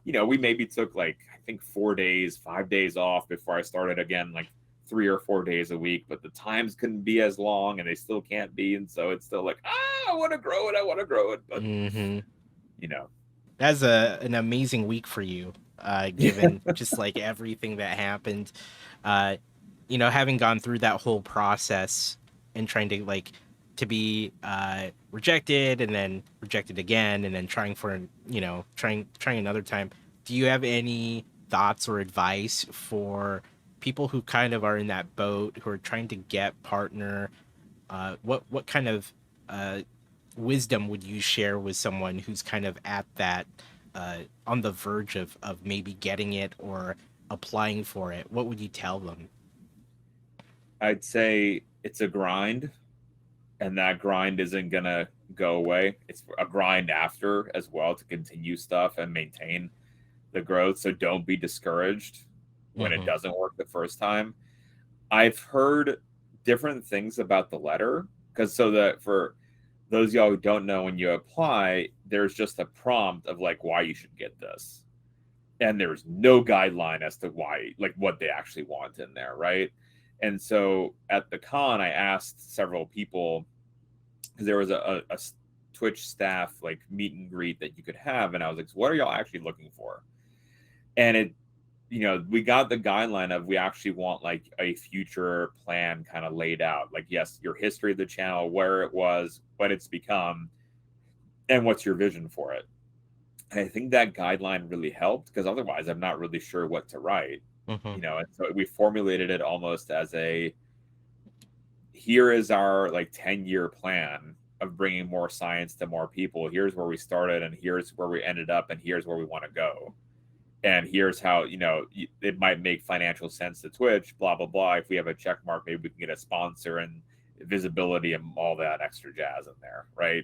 Speaker 2: we maybe took like I think 4 days, 5 days off before I started again, like 3 or 4 days a week, but the times couldn't be as long, and they still can't be, and so it's still like, I want to grow it, but
Speaker 1: Mm-hmm.
Speaker 2: you know.
Speaker 1: That's an amazing week for you, given just like everything that happened. Uh, having gone through that whole process and trying to like to be rejected and then rejected again and then trying for trying another time. Do you have any thoughts or advice for people who kind of are in that boat, who are trying to get partner? What kind of wisdom would you share with someone who's kind of at that on the verge of maybe getting it or applying for it? What would you tell them?
Speaker 2: I'd say it's a grind, and that grind isn't gonna go away. It's a grind after as well, to continue stuff and maintain the growth. So don't be discouraged when it
Speaker 1: Mm-hmm.
Speaker 2: doesn't work the first time. I've heard different things about the letter, because so that for those of y'all who don't know, when you apply, there's just a prompt of like why you should get this, and there's no guideline as to why, like what they actually want in there, right? And so at the con, I asked several people, because there was a Twitch staff like meet and greet that you could have, and I was like, so what are y'all actually looking for? And we got the guideline of, we actually want like a future plan kind of laid out, like, yes, your history of the channel, where it was, what it's become, and what's your vision for it. And I think that guideline really helped, because otherwise I'm not really sure what to write.
Speaker 1: Mm-hmm.
Speaker 2: And so we formulated it almost as here is our like 10-year plan of bringing more science to more people. Here's where we started, and here's where we ended up, and here's where we want to go. And here's how, it might make financial sense to Twitch, blah, blah, blah. If we have a check mark, maybe we can get a sponsor and visibility and all that extra jazz in there, right?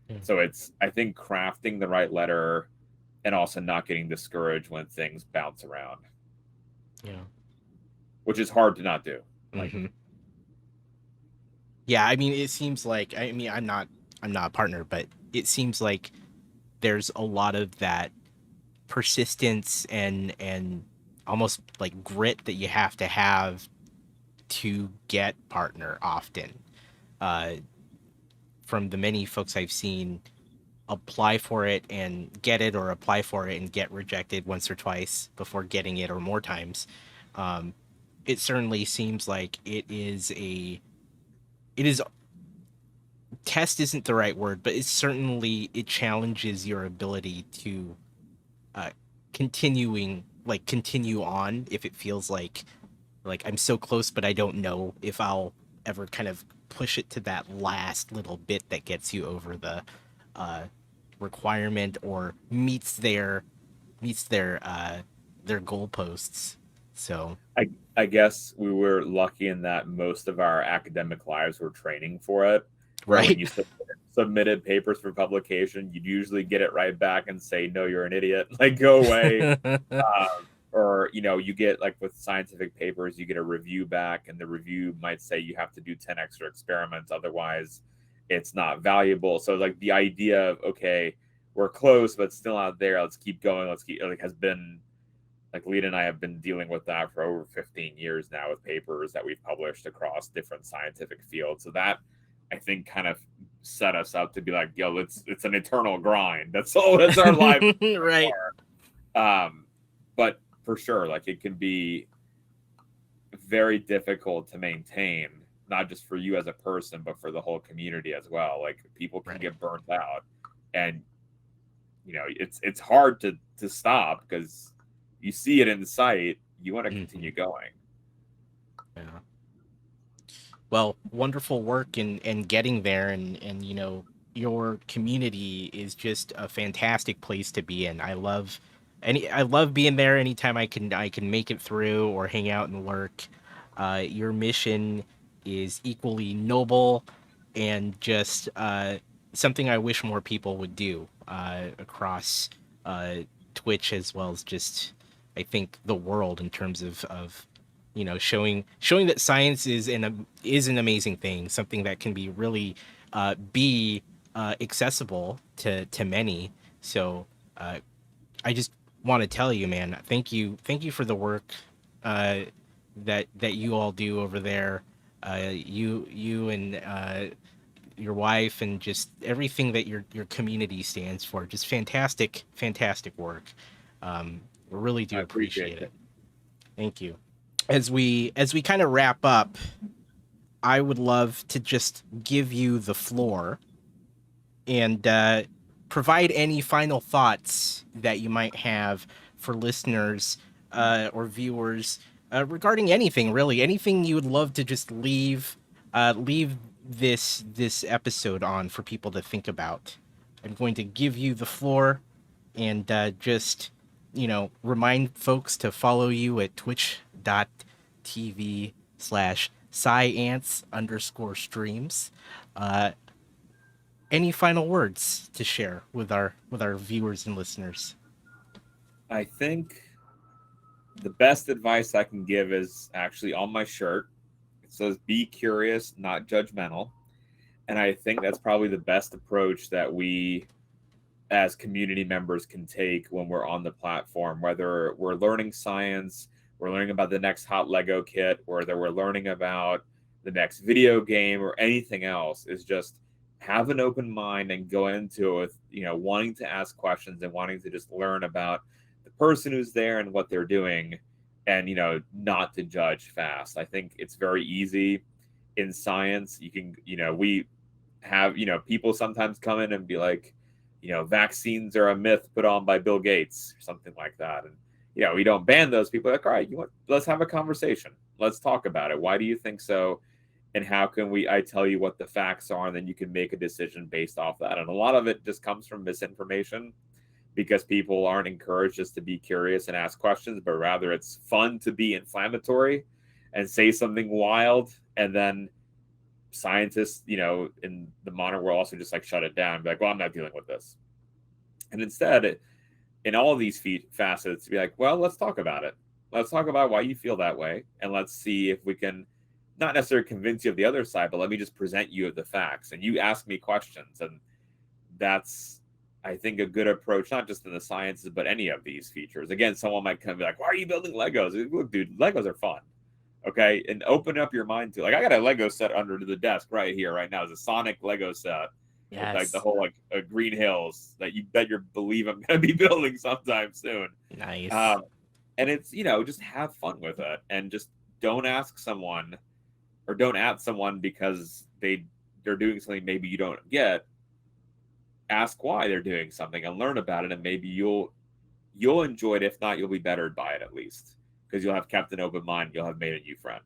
Speaker 1: Mm.
Speaker 2: So it's, I think, crafting the right letter, and also not getting discouraged when things bounce around.
Speaker 1: Yeah.
Speaker 2: Which is hard to not do. Like,
Speaker 1: Mm-hmm. Yeah, I mean, it seems like, I'm not a partner, but it seems like there's a lot of that persistence and almost like grit that you have to get partner often. Uh, from the many folks I've seen apply for it and get it, or apply for it and get rejected once or twice before getting it, or more times, um, it certainly seems like it is test isn't the right word, but it challenges your ability to uh, continue on if it feels like I'm so close, but I don't know if I'll ever kind of push it to that last little bit that gets you over the uh, requirement, or meets their goalposts. So
Speaker 2: I guess we were lucky in that most of our academic lives were training for it, where when
Speaker 1: right.
Speaker 2: you submitted papers for publication, you'd usually get it right back and say, "No, you're an idiot. Like, go away." Or you get, like, with scientific papers, you get a review back, and the review might say you have to do 10 extra experiments, otherwise it's not valuable. So, like, the idea of, okay, we're close but still not there, let's keep going, let's keep, like, has been, like, Lita and I have been dealing with that for over 15 years now, with papers that we've published across different scientific fields. So that, I think, kind of set us up to be like, yo, it's an eternal grind. That's all. That's our life.
Speaker 1: Right.
Speaker 2: But for sure, like, it can be very difficult to maintain, not just for you as a person, but for the whole community as well. Like, people can
Speaker 1: Right.
Speaker 2: get burnt out, and it's hard to stop, because you see it in sight, you want to
Speaker 1: Hmm.
Speaker 2: continue going.
Speaker 1: Yeah. Well, wonderful work and getting there, and your community is just a fantastic place to be in. I love being there anytime I can make it through or hang out and lurk. Your mission is equally noble, and just something I wish more people would do across uh, Twitch, as well as just, I think, the world, in terms of showing that science is an amazing thing, something that can be really be accessible to many. So uh, I just want to tell you, man, thank you for the work uh, that you all do over there. You and your wife, and just everything that your community stands for. Just fantastic work. We really
Speaker 2: I
Speaker 1: do
Speaker 2: appreciate
Speaker 1: appreciate
Speaker 2: it.
Speaker 1: it. Thank you. As we kind of wrap up, I would love to just give you the floor and provide any final thoughts that you might have for listeners or viewers regarding anything, really, anything you would love to just leave this episode on for people to think about. I'm going to give you the floor, and just remind folks to follow you at twitch.tv/SciAnts_streams. Any final words to share with our viewers and listeners?
Speaker 2: I think the best advice I can give is actually on my shirt. It says, "Be curious, not judgmental." And I think that's probably the best approach that we as community members can take when we're on the platform, whether we're learning science, we're learning about the next hot Lego kit, or whether we're learning about the next video game or anything else. Is just have an open mind and go into it with, wanting to ask questions and wanting to just learn about the person who's there and what they're doing, and not to judge fast. I think it's very easy in science. You can, we have, people sometimes come in and be like, vaccines are a myth put on by Bill Gates or something like that. And, we don't ban those people. Like, all right, let's have a conversation. Let's talk about it. Why do you think so? And how can I tell you what the facts are, and then you can make a decision based off that. And a lot of it just comes from misinformation, because people aren't encouraged just to be curious and ask questions, but rather it's fun to be inflammatory and say something wild. And then scientists, in the modern world, also just like shut it down and be like, well, I'm not dealing with this. And instead, in all of these facets, be like, well, let's talk about it. Let's talk about why you feel that way. And let's see if we can not necessarily convince you of the other side, but let me just present you of the facts. And you ask me questions. And that's I think a good approach, not just in the sciences, but any of these features. Again, someone might come and be like, "Why are you building Legos?" Look, dude, Legos are fun. Okay, and open up your mind to, like, I got a Lego set under the desk right here, right now. It's a Sonic Lego set with like the
Speaker 1: Yes.
Speaker 2: whole like Green Hills that you better believe I'm gonna be building sometime soon.
Speaker 1: Nice.
Speaker 2: Um, and it's, just have fun with it, and just don't ask someone or don't at someone because they're doing something maybe you don't get. Ask why they're doing something and learn about it, and maybe you'll enjoy it. If not, you'll be bettered by it at least, because you'll have kept an open mind. You'll have made a new friend.